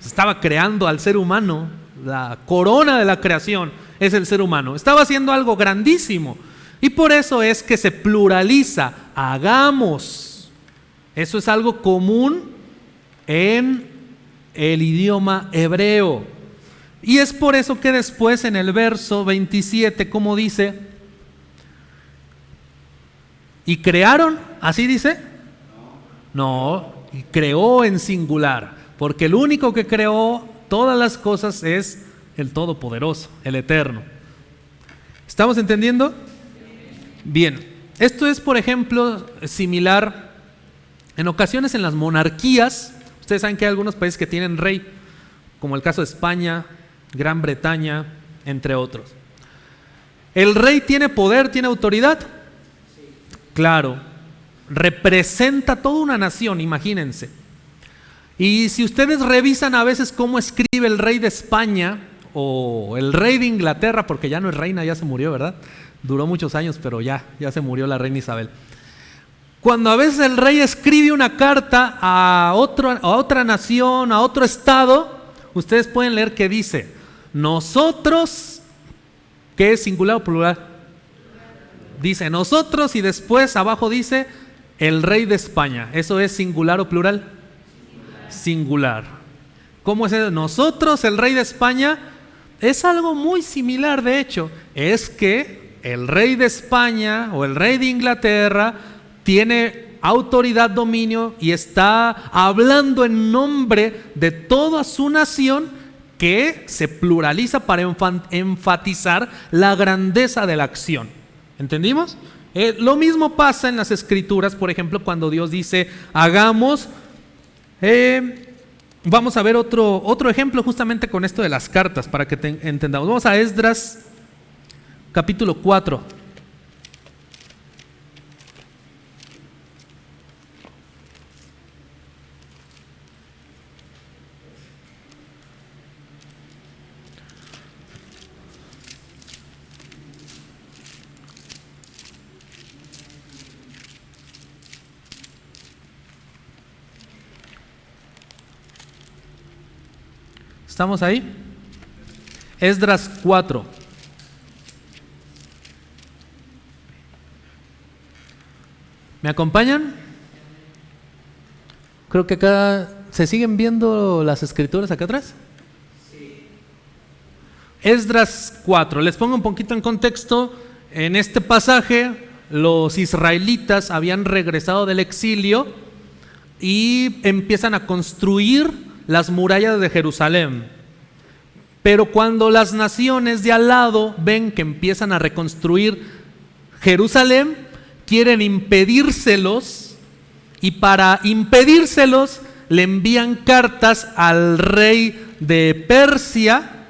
Estaba creando al ser humano. La corona de la creación es el ser humano. Estaba haciendo algo grandísimo. Y por eso es que se pluraliza. Hagamos. Eso es algo común en el idioma hebreo. Y es por eso que después en el verso 27, como dice, ¿y crearon? ¿Así dice? No, y creó en singular, porque el único que creó todas las cosas es el Todopoderoso, el Eterno. ¿Estamos entendiendo? Bien, esto es, por ejemplo, similar en ocasiones en las monarquías. Ustedes saben que hay algunos países que tienen rey, como el caso de España, Gran Bretaña, entre otros. ¿El rey tiene poder, tiene autoridad? Claro, representa toda una nación, imagínense. Y si ustedes revisan a veces cómo escribe el rey de España o el rey de Inglaterra, porque ya no es reina, ya se murió, ¿verdad? Duró muchos años, pero ya se murió la reina Isabel. Cuando a veces el rey escribe una carta a otra nación, a otro estado, ustedes pueden leer que dice, nosotros, ¿qué es singular o plural? Dice nosotros y después abajo dice el rey de España. ¿Eso es singular o plural? Singular. ¿Cómo es eso? Nosotros, el rey de España, es algo muy similar, de hecho. Es que el rey de España o el rey de Inglaterra tiene autoridad, dominio y está hablando en nombre de toda su nación, que se pluraliza para enfatizar la grandeza de la acción. ¿Entendimos? Lo mismo pasa en las Escrituras, por ejemplo, cuando Dios dice, hagamos. Vamos a ver otro ejemplo justamente con esto de las cartas, para que entendamos. Vamos a Esdras, capítulo 4. ¿Estamos ahí? Esdras 4. ¿Me acompañan? Creo que acá se siguen viendo las escrituras acá atrás. Sí. Esdras 4. Les pongo un poquito en contexto. En este pasaje, los israelitas habían regresado del exilio y empiezan a construir las murallas de Jerusalén. Pero cuando las naciones de al lado ven que empiezan a reconstruir Jerusalén, quieren impedírselos, y para impedírselos le envían cartas al rey de Persia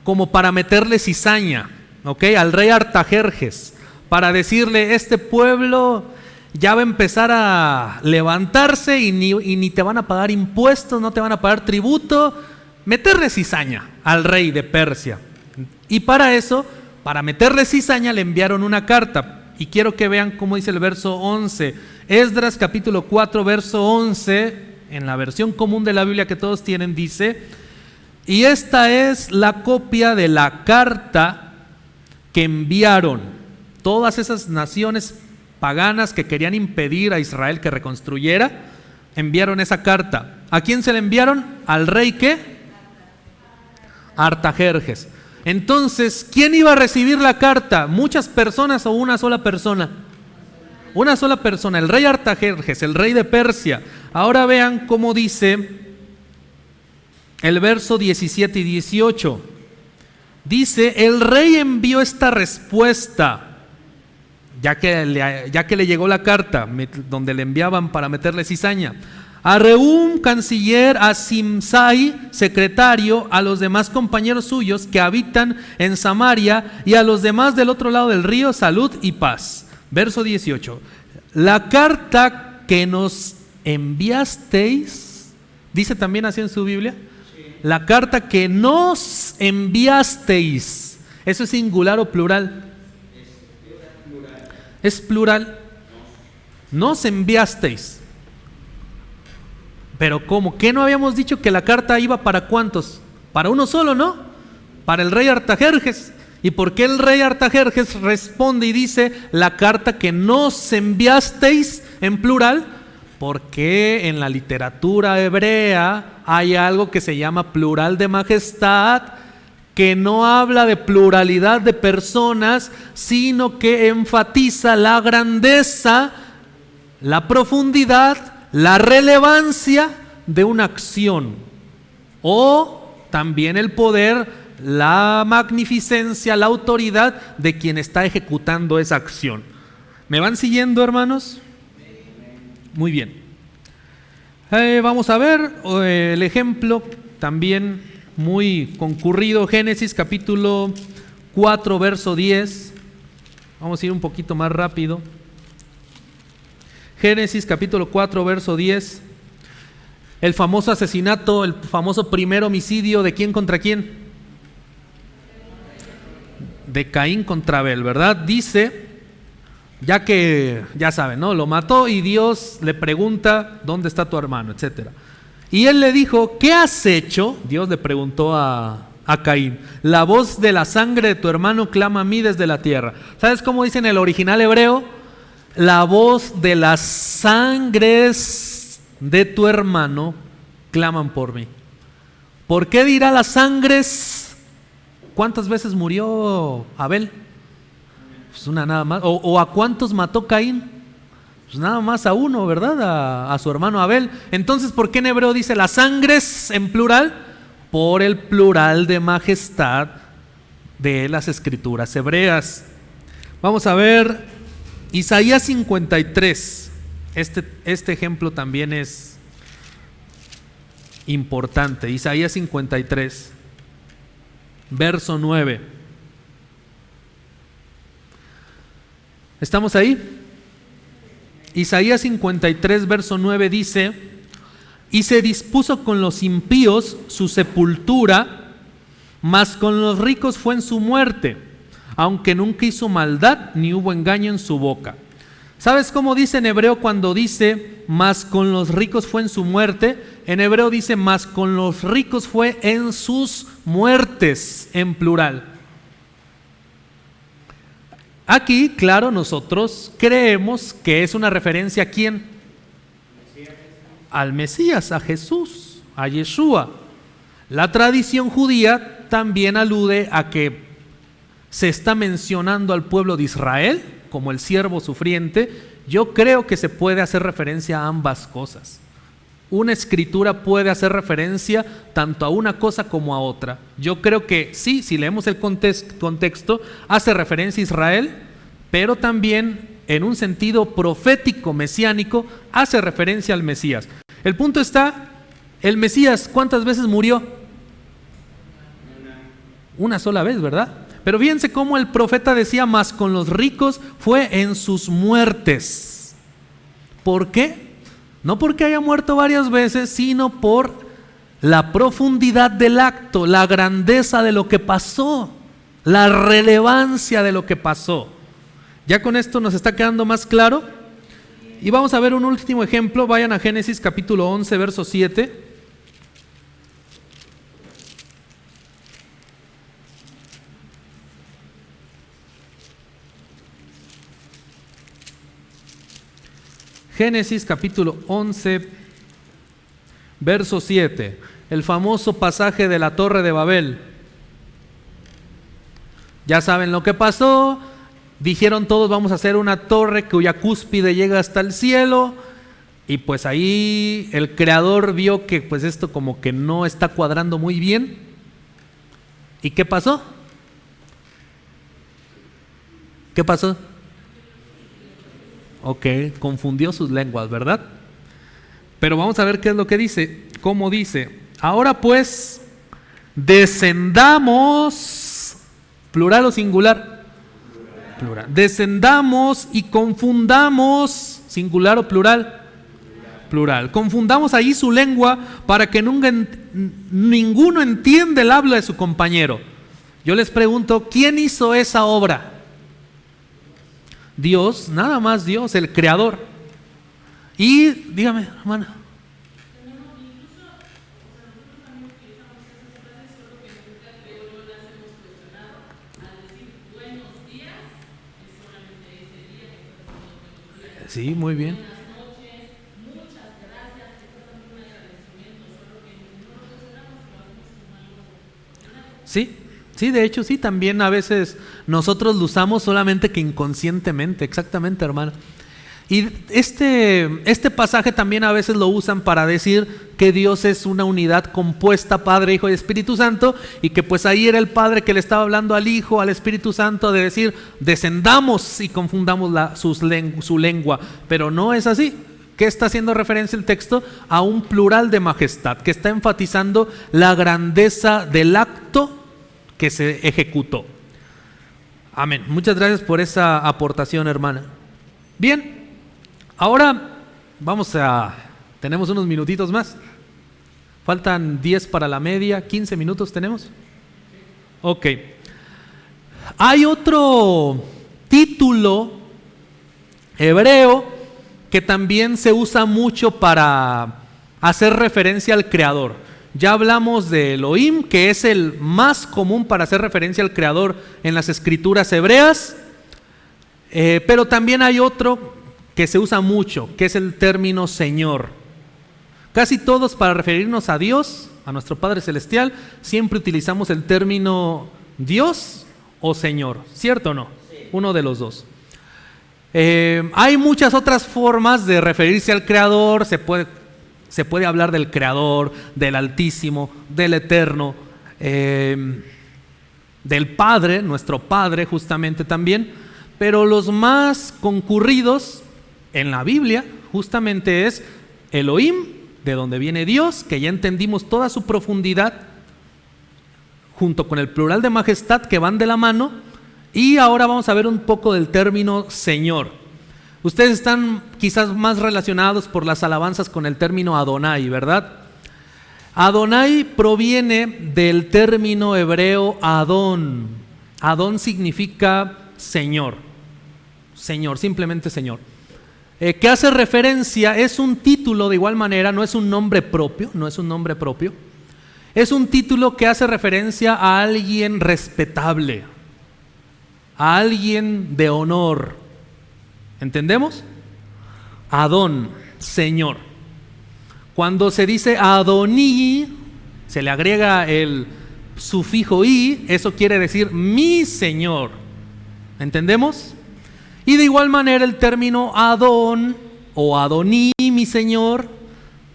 como para meterle cizaña, ¿ok? Al rey Artajerjes, para decirle, este pueblo ya va a empezar a levantarse y ni te van a pagar impuestos, no te van a pagar tributo, meterle cizaña al rey de Persia. Y para eso, para meterle cizaña, le enviaron una carta. Y quiero que vean cómo dice el verso 11. Esdras capítulo 4, verso 11, en la versión común de la Biblia que todos tienen, dice, y esta es la copia de la carta que enviaron todas esas naciones paganas que querían impedir a Israel que reconstruyera, enviaron esa carta. ¿A quién se la enviaron? Al rey ¿qué? Artajerjes. Entonces, ¿quién iba a recibir la carta? ¿Muchas personas o una sola persona? Una sola persona, el rey Artajerjes, el rey de Persia. Ahora vean cómo dice el verso 17 y 18. Dice, el rey envió esta respuesta, ya que le llegó la carta, donde le enviaban para meterle cizaña, a Rehum, canciller, a Simsai, secretario, a los demás compañeros suyos que habitan en Samaria y a los demás del otro lado del río, salud y paz. Verso 18. La carta que nos enviasteis, dice también así en su Biblia, la carta que nos enviasteis, ¿eso es singular o plural? Es plural. Nos enviasteis. Pero ¿cómo? ¿Qué no habíamos dicho que la carta iba para cuántos? Para uno solo, ¿no? Para el rey Artajerjes. ¿Y por qué el rey Artajerjes responde y dice la carta que nos enviasteis en plural? Porque en la literatura hebrea hay algo que se llama plural de majestad, que no habla de pluralidad de personas, sino que enfatiza la grandeza, la profundidad, la relevancia de una acción, o también el poder, la magnificencia, la autoridad de quien está ejecutando esa acción. ¿Me van siguiendo, hermanos? Muy bien. Vamos a ver el ejemplo también muy concurrido, Génesis capítulo 4, verso 10. Vamos a ir un poquito más rápido. Génesis capítulo 4, verso 10. El famoso asesinato, el famoso primer homicidio, ¿de quién contra quién? De Caín contra Abel, ¿verdad? Dice, ya que, ya saben, ¿no? Lo mató y Dios le pregunta, ¿dónde está tu hermano? Etcétera. Y él le dijo, ¿qué has hecho? Dios le preguntó a Caín. La voz de la sangre de tu hermano clama a mí desde la tierra. ¿Sabes cómo dice en el original hebreo? La voz de las sangres de tu hermano claman por mí. ¿Por qué dirá las sangres? ¿Cuántas veces murió Abel? Pues una nada más. ¿O a cuántos mató Caín? Pues nada más a uno, ¿verdad? A su hermano Abel. Entonces, ¿por qué en hebreo dice las sangres en plural? Por el plural de majestad de las escrituras hebreas. Vamos a ver Isaías 53. Este ejemplo también es importante. Isaías 53, verso 9. ¿Estamos ahí? Isaías 53, verso 9 dice, y se dispuso con los impíos su sepultura, mas con los ricos fue en su muerte, aunque nunca hizo maldad ni hubo engaño en su boca. ¿Sabes cómo dice en hebreo cuando dice, mas con los ricos fue en su muerte? En hebreo dice, mas con los ricos fue en sus muertes, en plural. Aquí, claro, nosotros creemos que es una referencia ¿a quién? Al Mesías, a Jesús, a Yeshua. La tradición judía también alude a que se está mencionando al pueblo de Israel como el siervo sufriente. Yo creo que se puede hacer referencia a ambas cosas. Una escritura puede hacer referencia tanto a una cosa como a otra. Yo creo que sí, si leemos el contexto, hace referencia a Israel, pero también en un sentido profético, mesiánico, hace referencia al Mesías. El punto está, el Mesías, ¿cuántas veces murió? Una sola vez, ¿verdad? Pero fíjense cómo el profeta decía, mas con los ricos fue en sus muertes. ¿Por qué? No porque haya muerto varias veces, sino por la profundidad del acto, la grandeza de lo que pasó, la relevancia de lo que pasó. ¿Ya con esto nos está quedando más claro? Y vamos a ver un último ejemplo. Vayan a Génesis capítulo 11, verso 7. Génesis capítulo 11, verso 7, el famoso pasaje de la Torre de Babel. Ya saben lo que pasó, dijeron todos vamos a hacer una torre cuya cúspide llega hasta el cielo, y pues ahí el creador vio que pues esto como que no está cuadrando muy bien. ¿Y qué pasó? ¿Qué pasó? Ok, confundió sus lenguas, ¿verdad? Pero vamos a ver qué es lo que dice. ¿Cómo dice? Ahora pues, descendamos, plural o singular. Plural. Descendamos y confundamos, singular o plural. Plural. Confundamos ahí su lengua para que nunca ninguno entienda el habla de su compañero. Yo les pregunto, ¿quién hizo esa obra? Dios, nada más Dios, el creador. Y dígame, hermana. Sí, muy bien. Sí, sí, de hecho sí, también a veces nosotros lo usamos solamente que inconscientemente, exactamente, hermano. Y este pasaje también a veces lo usan para decir que Dios es una unidad compuesta, Padre, Hijo y Espíritu Santo, y que pues ahí era el Padre que le estaba hablando al Hijo, al Espíritu Santo, de decir, descendamos y confundamos su lengua, pero no es así. ¿Qué está haciendo referencia el texto? A un plural de majestad, que está enfatizando la grandeza del acto que se ejecutó. Amén. Muchas gracias por esa aportación, hermana. Bien, ahora tenemos unos minutitos más. Faltan 10 para la media, 15 minutos tenemos. Ok. Hay otro título hebreo que también se usa mucho para hacer referencia al Creador. Ya hablamos de Elohim, que es el más común para hacer referencia al Creador en las escrituras hebreas, pero también hay otro que se usa mucho, que es el término Señor. Casi todos, para referirnos a Dios, a nuestro Padre Celestial, siempre utilizamos el término Dios o Señor, ¿cierto o no? Sí. Uno de los dos. Hay muchas otras formas de referirse al Creador. Se puede hablar del Creador, del Altísimo, del Eterno, del Padre, nuestro Padre justamente también, pero los más concurridos en la Biblia justamente es Elohim, de donde viene Dios, que ya entendimos toda su profundidad, junto con el plural de majestad que van de la mano. Y ahora vamos a ver un poco del término Señor. Ustedes están quizás más relacionados por las alabanzas con el término Adonai, ¿verdad? Adonai proviene del término hebreo Adón. Adón significa Señor. Señor, simplemente Señor. Que hace referencia, es un título de igual manera, no es un nombre propio, es un título que hace referencia a alguien respetable, a alguien de honor. ¿Entendemos? Adón, Señor. Cuando se dice Adoní, se le agrega el sufijo i, eso quiere decir mi Señor. ¿Entendemos? Y de igual manera el término Adón o Adoní, mi Señor,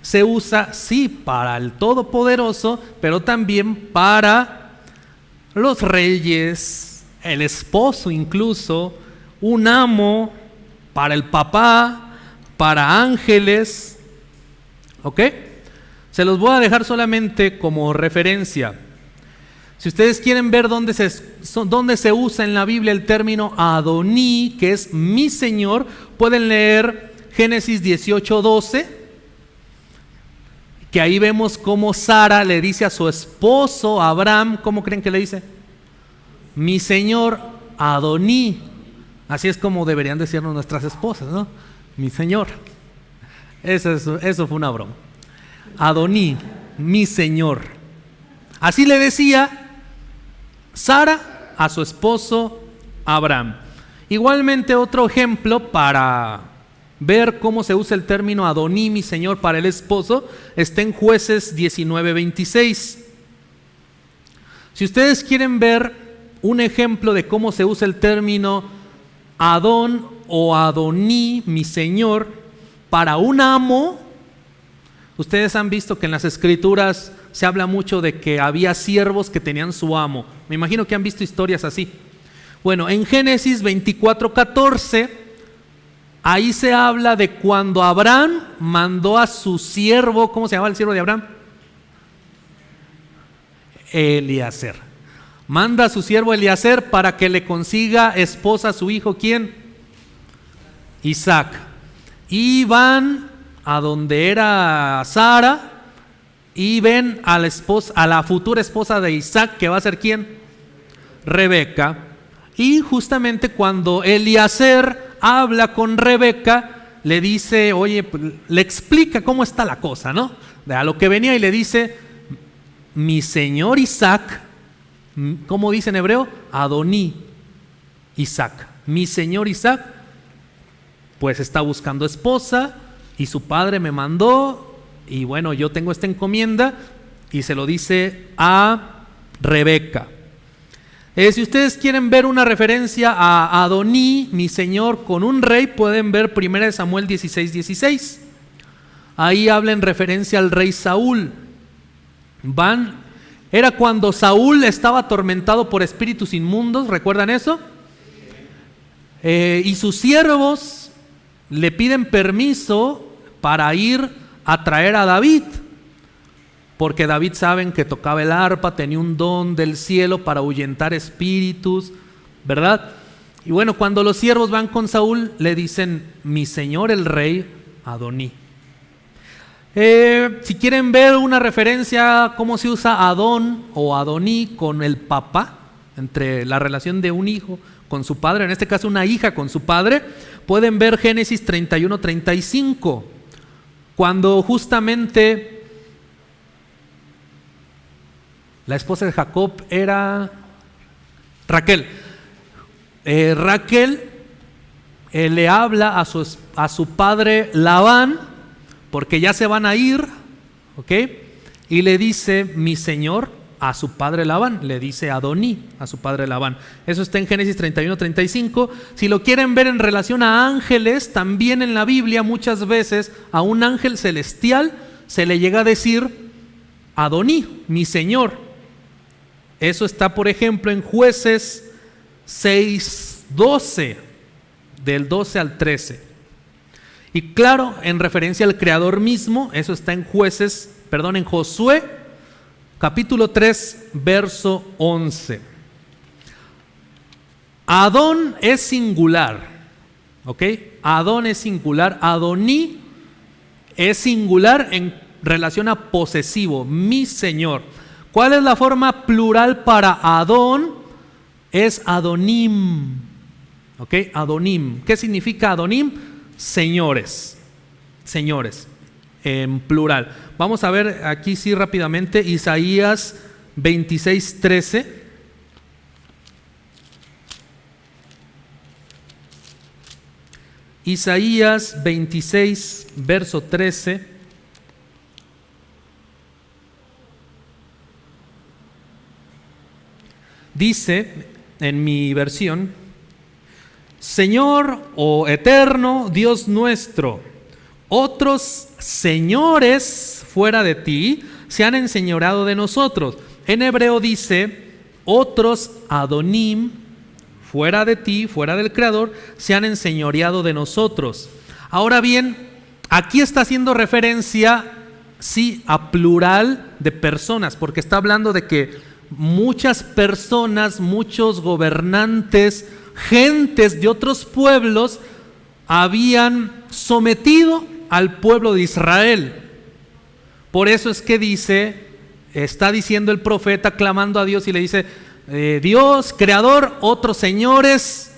se usa sí para el Todopoderoso, pero también para los reyes, el esposo incluso, un amo, para el papá, para ángeles. ¿Ok? Se los voy a dejar solamente como referencia. Si ustedes quieren ver dónde se usa en la Biblia el término Adoní, que es mi Señor, pueden leer Génesis 18:12, que ahí vemos cómo Sara le dice a su esposo Abraham, ¿cómo creen que le dice? Mi Señor Adoní. Así es como deberían decirnos nuestras esposas, ¿no? Mi Señor. Eso fue una broma. Adoní, mi Señor. Así le decía Sara a su esposo Abraham. Igualmente otro ejemplo para ver cómo se usa el término Adoní, mi señor, para el esposo, está en Jueces 19:26. Si ustedes quieren ver un ejemplo de cómo se usa el término Adón o Adoní, mi señor, para un amo, ustedes han visto que en las escrituras se habla mucho de que había siervos que tenían su amo. Me imagino que han visto historias así. Bueno, en Génesis 24:14, ahí se habla de cuando Abraham mandó a su siervo, ¿cómo se llamaba el siervo de Abraham? Eliezer. Manda a su siervo Eliezer para que le consiga esposa a su hijo, ¿quién? Isaac. Y van a donde era Sara y ven a la futura esposa de Isaac, que va a ser ¿quién? Rebeca. Y justamente cuando Eliezer habla con Rebeca, le dice, oye, le explica cómo está la cosa, ¿no? A lo que venía, y le dice, mi señor Isaac, ¿cómo dice en hebreo? Adoní Isaac. Mi señor Isaac, pues está buscando esposa y su padre me mandó y bueno, yo tengo esta encomienda, y se lo dice a Rebeca. Si ustedes quieren ver una referencia a Adoní, mi señor, con un rey, pueden ver 1 Samuel 16:16. Ahí habla en referencia al rey Saúl. Era cuando Saúl estaba atormentado por espíritus inmundos, ¿recuerdan eso? Y sus siervos le piden permiso para ir a traer a David, porque David, saben que tocaba el arpa, tenía un don del cielo para ahuyentar espíritus, ¿verdad? Y bueno, cuando los siervos van con Saúl, le dicen, mi señor el rey Adoní. Si quieren ver una referencia cómo se usa Adón o Adoní con el papá, entre la relación de un hijo con su padre, en este caso una hija con su padre, pueden ver Génesis 31:35, cuando justamente la esposa de Jacob era Raquel. Raquel le habla a su padre Labán, porque ya se van a ir, ¿ok? Y le dice, mi señor, a su padre Labán, le dice Adoní a su padre Labán. Eso está en Génesis 31:35. Si lo quieren ver en relación a ángeles, también en la Biblia muchas veces a un ángel celestial se le llega a decir Adoní, mi señor. Eso está, por ejemplo, en Jueces 6:12, del 12 al 13. Y claro, en referencia al Creador mismo, eso está en en Josué, capítulo 3, verso 11. Adón es singular, ¿ok? Adón es singular. Adoní es singular en relación a posesivo, mi señor. ¿Cuál es la forma plural para Adón? Es Adonim, ¿ok? Adonim. ¿Qué significa Adonim? Señores, señores, en plural. Vamos a ver aquí sí rápidamente Isaías 26:13. Isaías 26, verso 13. Dice en mi versión, Señor o eterno Dios nuestro, otros señores fuera de ti se han enseñoreado de nosotros. En hebreo dice, otros Adonim fuera de ti, fuera del Creador, se han enseñoreado de nosotros. Ahora bien, aquí está haciendo referencia, sí, a plural de personas, porque está hablando de que muchas personas, muchos gobernantes, gentes de otros pueblos habían sometido al pueblo de Israel. Por eso es que está diciendo el profeta, clamando a Dios, y le dice, Dios, Creador, otros señores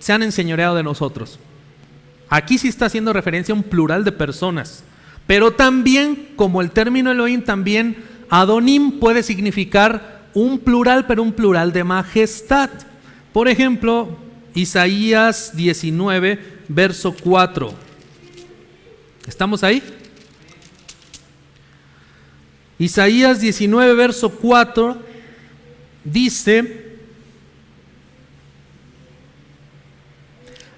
se han enseñoreado de nosotros. Aquí sí está haciendo referencia a un plural de personas, pero también, como el término Elohim, también Adonim puede significar un plural, pero un plural de majestad. Por ejemplo, Isaías 19, verso 4. ¿Estamos ahí? Isaías 19, verso 4 dice: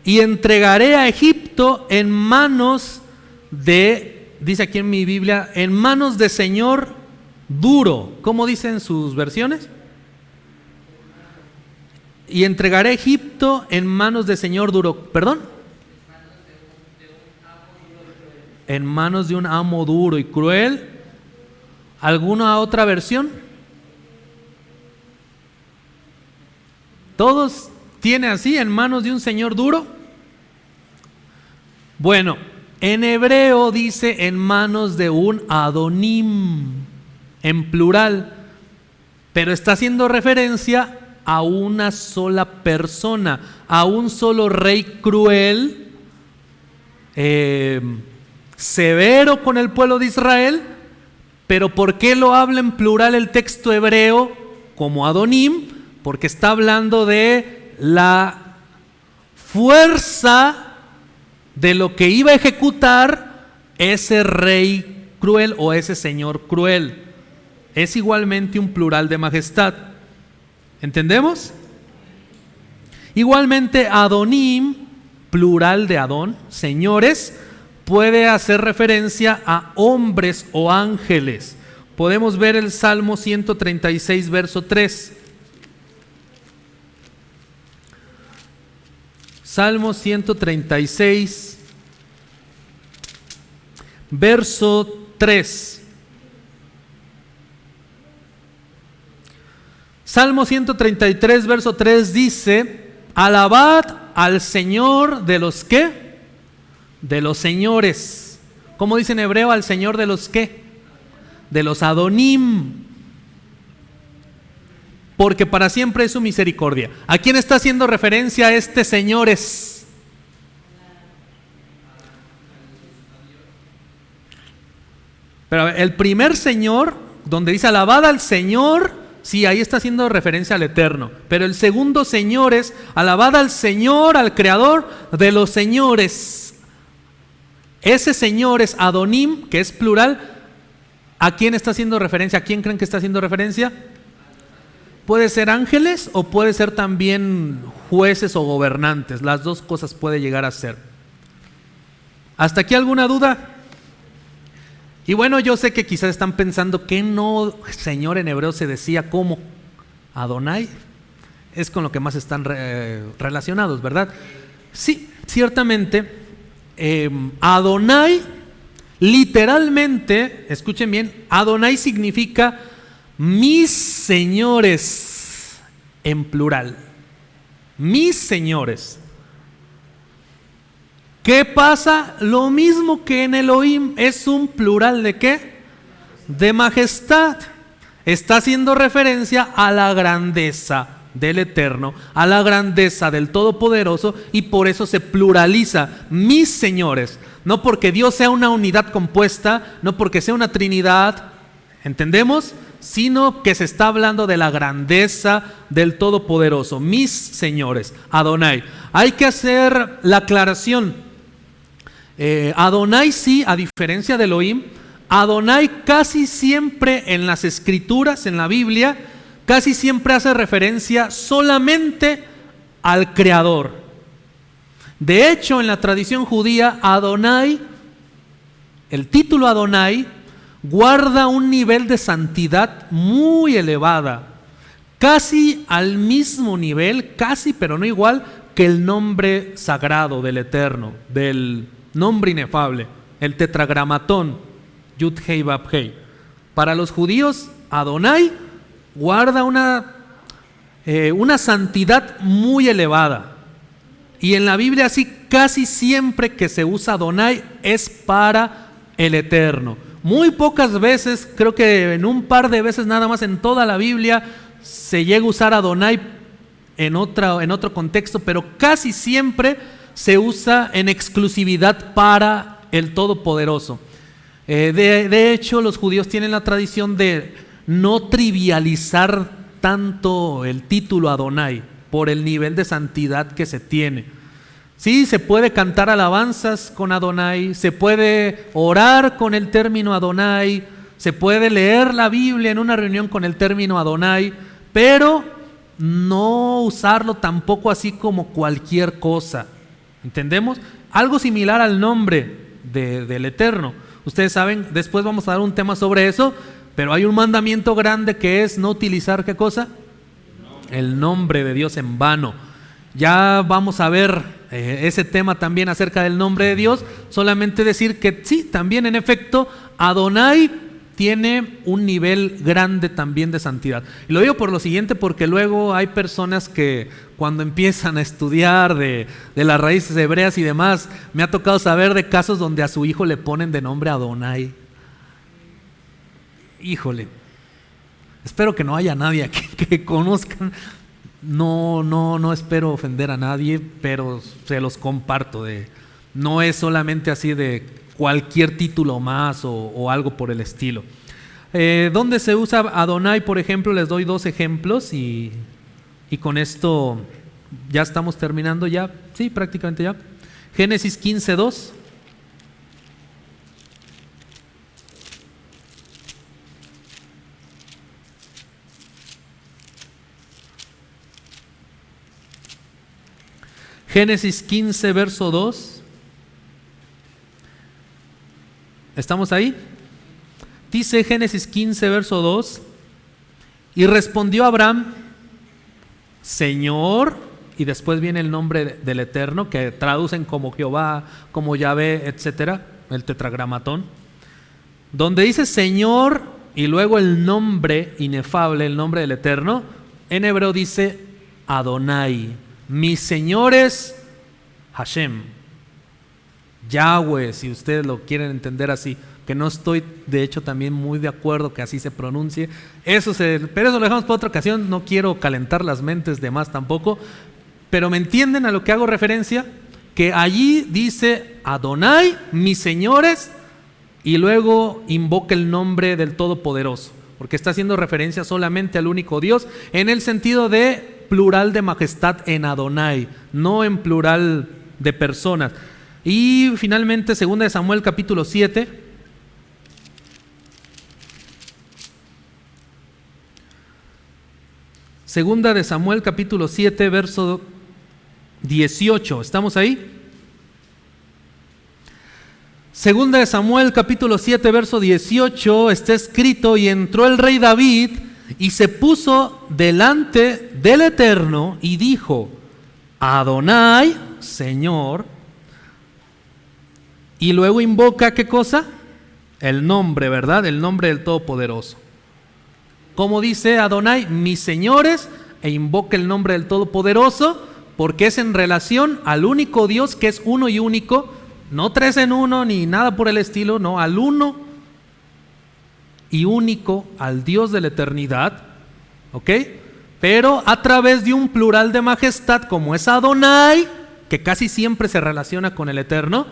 y entregaré a Egipto en manos de, dice aquí en mi Biblia, en manos de señor duro. ¿Cómo dicen sus versiones? Y entregaré a Egipto en manos de señor duro. ¿Perdón? En manos de un amo duro y cruel. ¿Alguna otra versión? ¿Todos tienen así, en manos de un señor duro? Bueno, en hebreo dice en manos de un Adonim, en plural, pero está haciendo referencia a una sola persona, a un solo rey cruel, severo con el pueblo de Israel. Pero ¿por qué lo habla en plural el texto hebreo como Adonim? Porque está hablando de la fuerza de lo que iba a ejecutar ese rey cruel o ese señor cruel. Es igualmente un plural de majestad. ¿Entendemos? Igualmente Adonim, plural de Adón, señores, puede hacer referencia a hombres o ángeles. Podemos ver el Salmo 136, verso 3. Salmo 136, verso 3. Salmo 133, verso 3 dice: alabad al Señor de los ¿qué? De los señores. ¿Cómo dice en hebreo al Señor de los qué? De los Adonim. Porque para siempre es su misericordia. ¿A quién está haciendo referencia este señores? Pero el primer Señor, donde dice alabad al Señor, sí, ahí está haciendo referencia al Eterno. Pero el segundo Señor es alabad al Señor, al Creador de los señores. Ese Señor es Adonim, que es plural. ¿A quién está haciendo referencia? ¿A quién creen que está haciendo referencia? Puede ser ángeles o puede ser también jueces o gobernantes. Las dos cosas puede llegar a ser. ¿Hasta aquí alguna duda? Y bueno, yo sé que quizás están pensando que no, Señor en hebreo se decía como Adonai. Es con lo que más están relacionados, ¿verdad? Sí, ciertamente. Adonai, literalmente, escuchen bien, Adonai significa mis señores en plural. Mis señores. ¿Qué pasa? Lo mismo que en Elohim, es un plural ¿de qué? De majestad. Está haciendo referencia a la grandeza del Eterno, a la grandeza del Todopoderoso, y por eso se pluraliza mis señores, no porque Dios sea una unidad compuesta, no porque sea una Trinidad, ¿entendemos? Sino que se está hablando de la grandeza del Todopoderoso, mis señores, Adonai. Hay que hacer la aclaración, Adonai sí, a diferencia de Elohim, Adonai casi siempre en las escrituras, en la Biblia, casi siempre hace referencia solamente al Creador. De hecho, en la tradición judía, Adonai, el título Adonai, guarda un nivel de santidad muy elevada, casi al mismo nivel, casi pero no igual, que el nombre sagrado del Eterno, del nombre inefable, el tetragramatón, Yud Hei Vav Hei. Para los judíos, Adonai guarda una santidad muy elevada. Y en la Biblia así casi siempre que se usa Adonai es para el Eterno. Muy pocas veces, creo que en un par de veces nada más en toda la Biblia se llega a usar Adonai en otro contexto, pero casi siempre se usa en exclusividad para el Todopoderoso. De hecho, los judíos tienen la tradición de no trivializar tanto el título Adonai por el nivel de santidad que se tiene. Sí, se puede cantar alabanzas con Adonai, se puede orar con el término Adonai, se puede leer la Biblia en una reunión con el término Adonai, pero no usarlo tampoco así como cualquier cosa. ¿Entendemos? Algo similar al nombre del Eterno. Ustedes saben, después vamos a dar un tema sobre eso, pero hay un mandamiento grande que es no utilizar, ¿qué cosa? El nombre de Dios en vano. Ya vamos a ver ese tema también acerca del nombre de Dios. Solamente decir que sí, también en efecto, Adonai tiene un nivel grande también de santidad. Y lo digo por lo siguiente, porque luego hay personas que cuando empiezan a estudiar de las raíces hebreas y demás, me ha tocado saber de casos donde a su hijo le ponen de nombre Adonai. Híjole, espero que no haya nadie aquí que conozcan. No espero ofender a nadie, pero se los comparto. No es solamente así de cualquier título más o algo por el estilo. ¿Dónde se usa Adonai, por ejemplo? Les doy 2 ejemplos y con esto ya estamos terminando ya. Sí, prácticamente ya. Génesis 15:2. Génesis 15, verso 2. ¿Estamos ahí? Dice Génesis 15, verso 2. Y respondió Abraham, Señor, y después viene el nombre del Eterno, que traducen como Jehová, como Yahvé, etcétera, el tetragramatón. Donde dice Señor y luego el nombre inefable, el nombre del Eterno, en hebreo dice Adonai. Mi Señor es Hashem, Yahweh, si ustedes lo quieren entender así, que no estoy de hecho también muy de acuerdo que así se pronuncie. Pero eso lo dejamos para otra ocasión, no quiero calentar las mentes de más tampoco, pero ¿me entienden a lo que hago referencia? Que allí dice Adonai, mis señores, y luego invoca el nombre del Todopoderoso, porque está haciendo referencia solamente al único Dios, en el sentido de plural de majestad en Adonai, no en plural de personas. Y finalmente, 2 de Samuel capítulo 7. Segunda de Samuel capítulo 7, verso 18. ¿Estamos ahí? Segunda de Samuel capítulo 7, verso 18, está escrito: y entró el rey David y se puso delante del Eterno y dijo, Adonai, Señor, y luego invoca, ¿qué cosa? El nombre, ¿verdad? El nombre del Todopoderoso. Como dice Adonai, mis señores, e invoca el nombre del Todopoderoso, porque es en relación al único Dios que es uno y único, no 3 en 1 ni nada por el estilo, no, al uno y único, al Dios de la eternidad, ¿ok? Pero a través de un plural de majestad como es Adonai, que casi siempre se relaciona con el Eterno,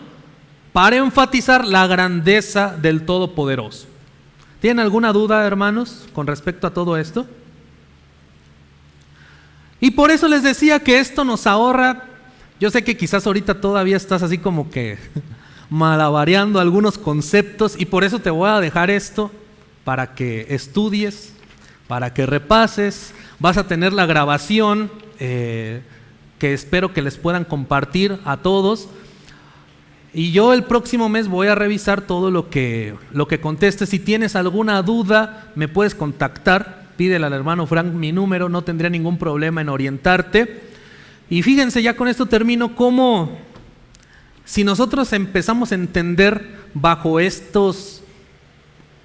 para enfatizar la grandeza del Todopoderoso. ¿Tienen alguna duda, hermanos, con respecto a todo esto? Y por eso les decía que esto nos ahorra. Yo sé que quizás ahorita todavía estás así como que malabareando algunos conceptos, y por eso te voy a dejar esto para que estudies, para que repases. Vas a tener la grabación que espero que les puedan compartir a todos. Y yo el próximo mes voy a revisar todo lo que contestes. Si tienes alguna duda, me puedes contactar. Pídele al hermano Frank mi número, no tendría ningún problema en orientarte. Y fíjense, ya con esto termino, cómo si nosotros empezamos a entender bajo estos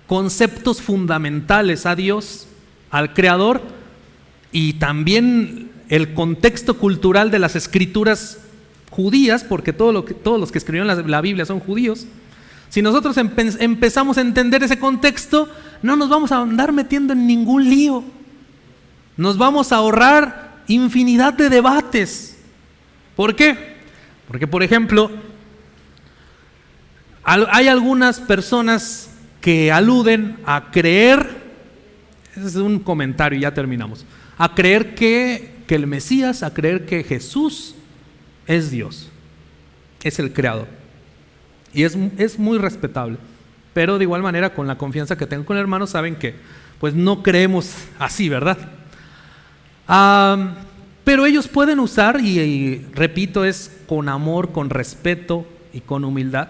conceptos fundamentales a Dios, al Creador, y también el contexto cultural de las escrituras judías, porque todos los que escribieron la Biblia son judíos. Si nosotros empezamos a entender ese contexto, no nos vamos a andar metiendo en ningún lío. Nos vamos a ahorrar infinidad de debates. ¿Por qué? Porque, por ejemplo, hay algunas personas que aluden a creer, ese es un comentario y ya terminamos, a creer que el Mesías, a creer que Jesús es Dios. es el creador. Y es muy respetable. Pero de igual manera, con la confianza que tengo con el hermano, saben que pues no creemos así, ¿verdad? Pero ellos pueden usar, y repito, es con amor, con respeto y con humildad.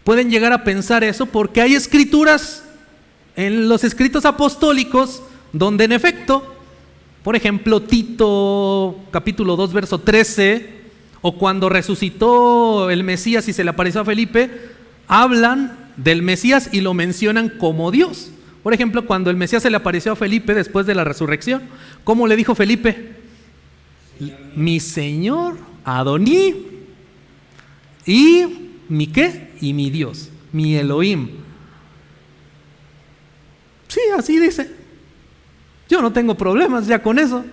Pueden llegar a pensar eso porque hay escrituras en los escritos apostólicos donde en efecto, por ejemplo, Tito capítulo 2 verso 13, o cuando resucitó el Mesías y se le apareció a Felipe, hablan del Mesías y lo mencionan como Dios. Por ejemplo, cuando el Mesías se le apareció a Felipe después de la resurrección, ¿cómo le dijo Felipe? Mi Señor, Adoní, y mi ¿qué? Y mi Dios, mi Elohim. Sí, así dice. Yo no tengo problemas ya con eso.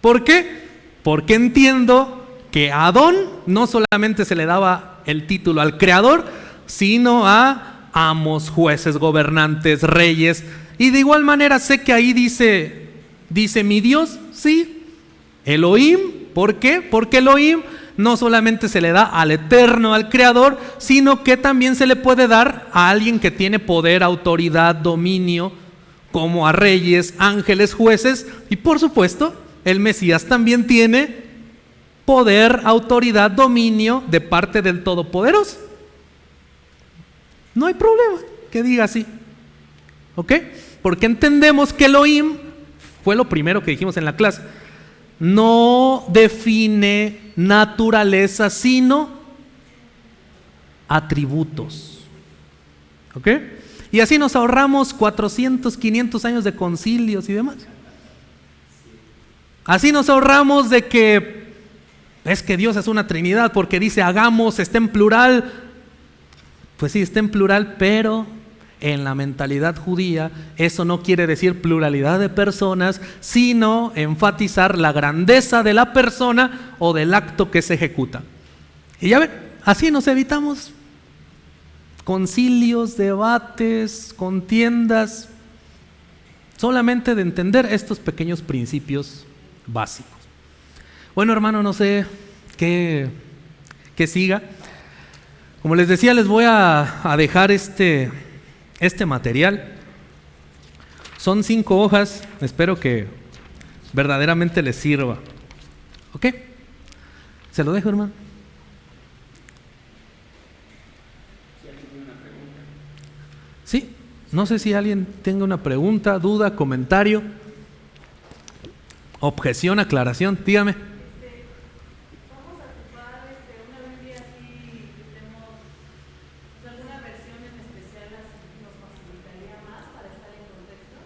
¿Por qué? Porque entiendo que a Adón no solamente se le daba el título al creador, sino a amos, jueces, gobernantes, reyes. Y de igual manera sé que ahí dice mi Dios, sí, Elohim. ¿Por qué? Porque Elohim no solamente se le da al eterno, al creador, sino que también se le puede dar a alguien que tiene poder, autoridad, dominio, como a reyes, ángeles, jueces. Y por supuesto, el Mesías también tiene poder, autoridad, dominio de parte del Todopoderoso. No hay problema que diga así, ¿ok? Porque entendemos que Elohim, fue lo primero que dijimos en la clase, no define naturaleza, sino atributos, ¿ok? Y así nos ahorramos 400, 500 años de concilios y demás. Así nos ahorramos de que es que Dios es una Trinidad, porque dice hagamos, está en plural. Pues sí, está en plural, pero en la mentalidad judía eso no quiere decir pluralidad de personas, sino enfatizar la grandeza de la persona o del acto que se ejecuta. Y ya ven, así nos evitamos concilios, debates, contiendas, solamente de entender estos pequeños principios básicos. Bueno, hermano, no sé qué siga. Como les decía, les voy a dejar este material. Son 5 hojas, espero que verdaderamente les sirva. ¿Ok? ¿Se lo dejo, hermano? Sí, no sé si alguien tenga una pregunta, duda, comentario, objeción, aclaración, dígame. Vamos a ocupar una Biblia así, tenemos alguna versión en especial, nos facilitaría más para estar en contexto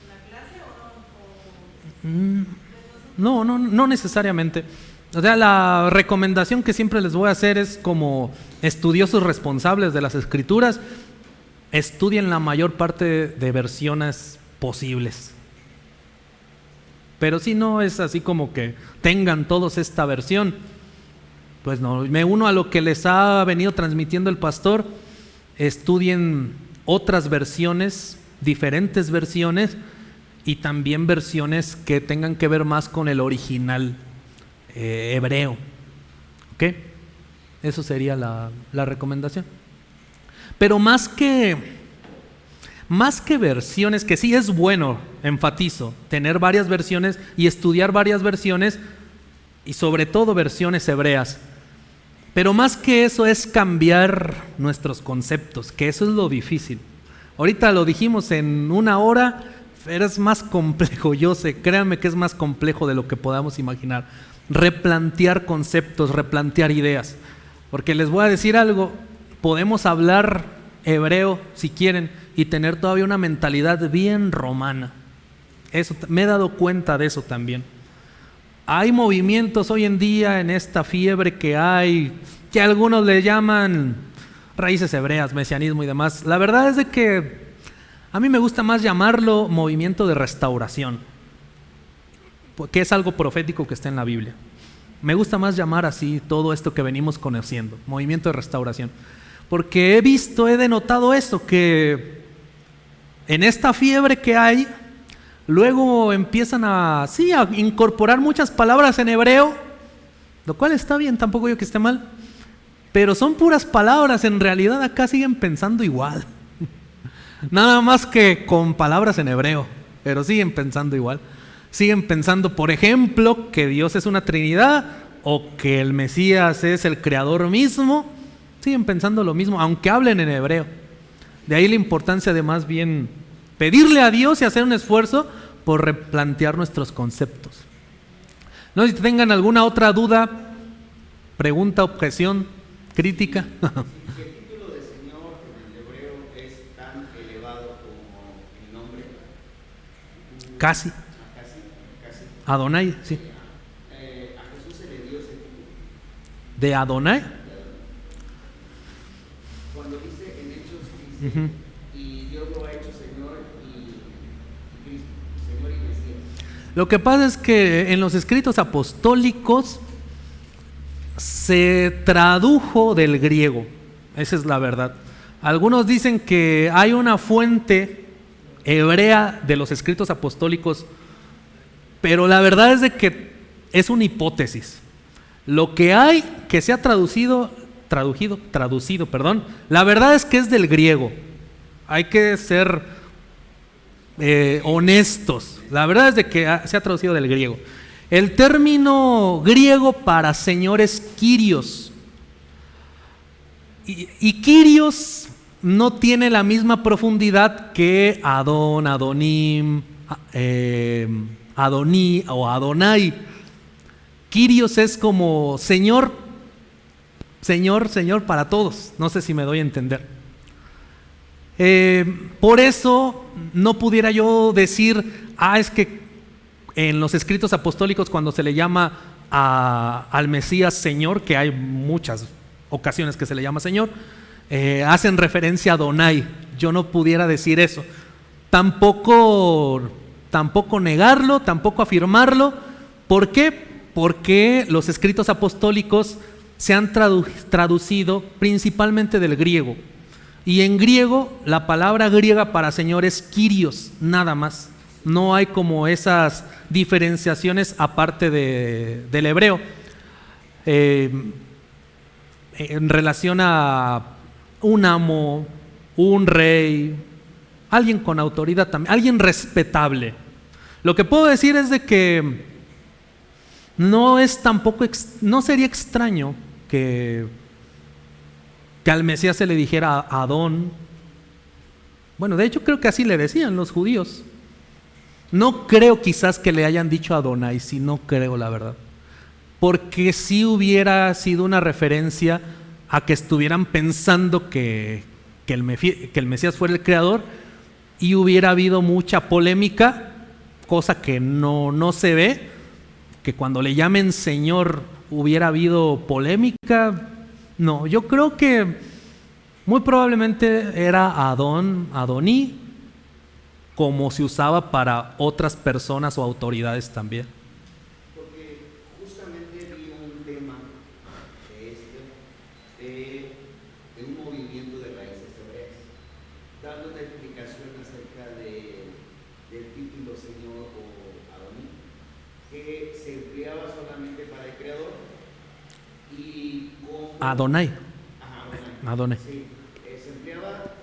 en la clase o no. No necesariamente. O sea, la recomendación que siempre les voy a hacer es como estudiosos responsables de las escrituras, estudien la mayor parte de versiones posibles. Pero si no es así como que tengan todos esta versión, pues no, me uno a lo que les ha venido transmitiendo el pastor, estudien otras versiones, diferentes versiones, y también versiones que tengan que ver más con el original hebreo. ¿Ok? Eso sería la recomendación. Pero más que versiones, que sí es bueno, enfatizo, tener varias versiones y estudiar varias versiones, y sobre todo versiones hebreas. Pero más que eso es cambiar nuestros conceptos, que eso es lo difícil. Ahorita lo dijimos en 1 hora, pero es más complejo, yo sé, créanme que es más complejo de lo que podamos imaginar. Replantear conceptos, replantear ideas. Porque les voy a decir algo, podemos hablar hebreo si quieren y tener todavía una mentalidad bien romana. Eso, me he dado cuenta de eso también. Hay movimientos hoy en día en esta fiebre que hay, que algunos le llaman raíces hebreas, mesianismo y demás. La verdad es de que a mí me gusta más llamarlo movimiento de restauración, que es algo profético que está en la Biblia. Me gusta más llamar así todo esto que venimos conociendo, movimiento de restauración. Porque he denotado eso, que en esta fiebre que hay, luego empiezan a incorporar muchas palabras en hebreo lo cual está bien, tampoco digo que esté mal, pero son puras palabras, en realidad acá siguen pensando igual, nada más que con palabras en hebreo, pero siguen pensando igual. Siguen pensando, por ejemplo, que Dios es una Trinidad o que el Mesías es el Creador mismo. Siguen pensando lo mismo, aunque hablen en hebreo. De ahí la importancia de más bien pedirle a Dios y hacer un esfuerzo por replantear nuestros conceptos. No sé si tengan alguna otra duda, pregunta, objeción, crítica. Si el título de Señor en el hebreo es tan elevado como el nombre, Casi. casi. Adonai, sí. A Jesús se le dio ese título. ¿De Adonai? Cuando dice en Hechos, dice, Ujú. y Dios lo ha hecho Señor y Cristo, Señor y Mesías. Lo que pasa es que en los escritos apostólicos se tradujo del griego, esa es la verdad. Algunos dicen que hay una fuente hebrea de los escritos apostólicos, pero la verdad es de que es una hipótesis. Lo que hay que se ha traducido, la verdad es que es del griego. Hay que ser honestos. La verdad es de que se ha traducido del griego. El término griego para Señor es Kyrios. Y Kyrios no tiene la misma profundidad que Adón, Adonim, Adoní o Adonai. Kyrios es como Señor, Señor, Señor para todos. No sé si me doy a entender. Por eso no pudiera yo decir, es que en los escritos apostólicos cuando se le llama al Mesías Señor, que hay muchas ocasiones que se le llama Señor, hacen referencia a Adonai. Yo no pudiera decir eso. Tampoco negarlo, tampoco afirmarlo. ¿Por qué? Porque los escritos apostólicos se han traducido principalmente del griego. Y en griego, la palabra griega para Señor es Kyrios, nada más. No hay como esas diferenciaciones aparte del hebreo. En relación a un amo, un rey, alguien con autoridad también, alguien respetable. Lo que puedo decir es de que no sería extraño que al Mesías se le dijera Adón. Bueno, de hecho creo que así le decían los judíos. No creo quizás que le hayan dicho Adonai, sí, no creo la verdad. Porque sí hubiera sido una referencia a que estuvieran pensando que el Mesías fuera el creador y hubiera habido mucha polémica, cosa que no se ve, que cuando le llamen Señor hubiera habido polémica. No, yo creo que muy probablemente era Adón, Adoní, como se usaba para otras personas o autoridades también. Porque justamente vi un tema de un movimiento de raíces hebreas, dando una explicación acerca del título Señor o Adoní, que se empleaba solamente para el Creador y como Adonai. Adonai. Sí, se empleaba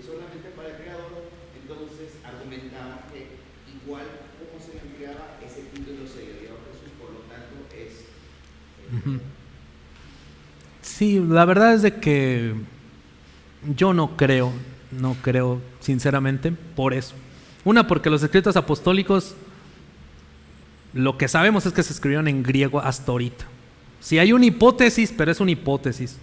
solamente para el Creador, entonces argumentaban que igual como se empleaba ese título se le dio a Jesús, por lo tanto es... Sí, la verdad es de que yo no creo sinceramente por eso. Una, porque los escritos apostólicos, lo que sabemos es que se escribieron en griego hasta ahorita. Sí hay una hipótesis, pero es una hipótesis,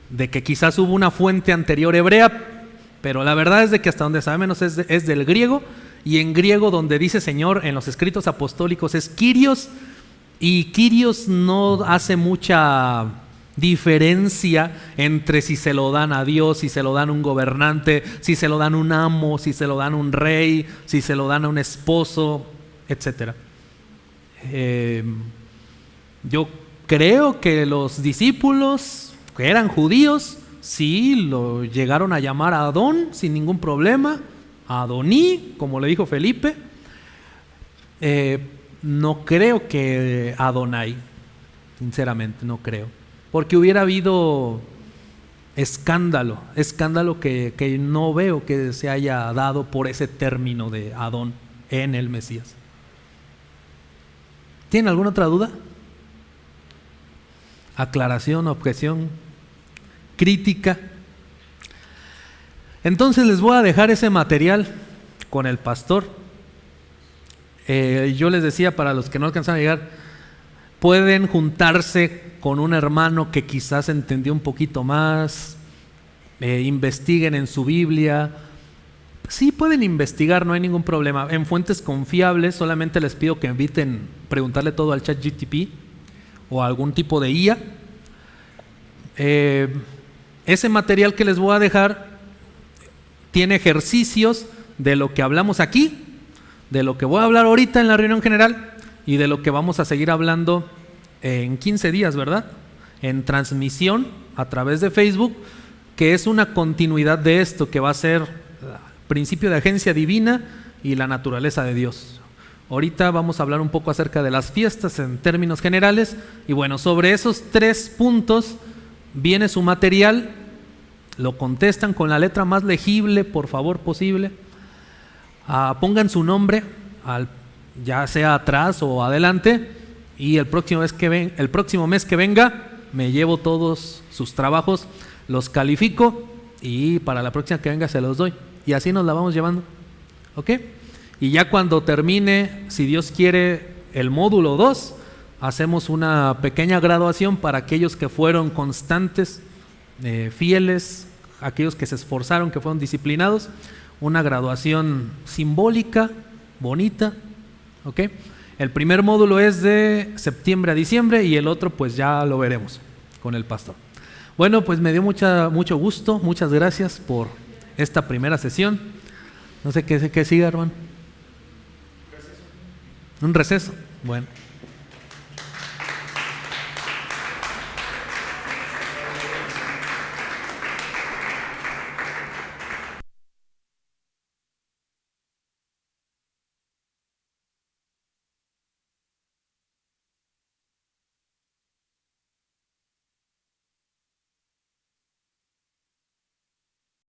de que quizás hubo una fuente anterior hebrea, pero la verdad es de que hasta donde sabemos es del griego, y en griego donde dice Señor en los escritos apostólicos es Kyrios, y Kyrios no hace mucha diferencia entre si se lo dan a Dios, si se lo dan a un gobernante, si se lo dan a un amo, si se lo dan a un rey, si se lo dan a un esposo, etc. Yo creo que los discípulos que eran judíos sí lo llegaron a llamar a Adón sin ningún problema, a Adoní, como le dijo Felipe. No creo que Adonai. sinceramente, no creo. Porque hubiera habido escándalo que no veo que se haya dado por ese término de Adón en el Mesías. ¿Tienen alguna otra duda? Aclaración, objeción, crítica. Entonces les voy a dejar ese material con el pastor. Yo les decía, para los que no alcanzan a llegar, pueden juntarse con un hermano que quizás entendió un poquito más, investiguen en su Biblia. Sí, pueden investigar, no hay ningún problema. En fuentes confiables, solamente les pido que eviten preguntarle todo al ChatGPT o a algún tipo de IA. Ese material que les voy a dejar tiene ejercicios de lo que hablamos aquí, de lo que voy a hablar ahorita en la reunión general y de lo que vamos a seguir hablando en 15 días, ¿verdad? En transmisión a través de Facebook, que es una continuidad de esto que va a ser principio de agencia divina y la naturaleza de Dios. Ahorita vamos a hablar un poco acerca de las fiestas en términos generales y bueno, sobre esos 3 puntos viene su material, lo contestan con la letra más legible, por favor, posible. Pongan su nombre, ya sea atrás o adelante, y el próximo mes que venga me llevo todos sus trabajos, los califico y para la próxima que venga se los doy. Y así nos la vamos llevando, ¿ok? Y ya cuando termine, si Dios quiere, el módulo 2, hacemos una pequeña graduación para aquellos que fueron constantes, fieles, aquellos que se esforzaron, que fueron disciplinados, una graduación simbólica, bonita, ¿ok? El primer módulo es de septiembre a diciembre y el otro pues ya lo veremos con el pastor. Bueno, pues me dio mucho gusto, muchas gracias por esta primera sesión. No sé qué siga, hermano. Un receso. Bueno.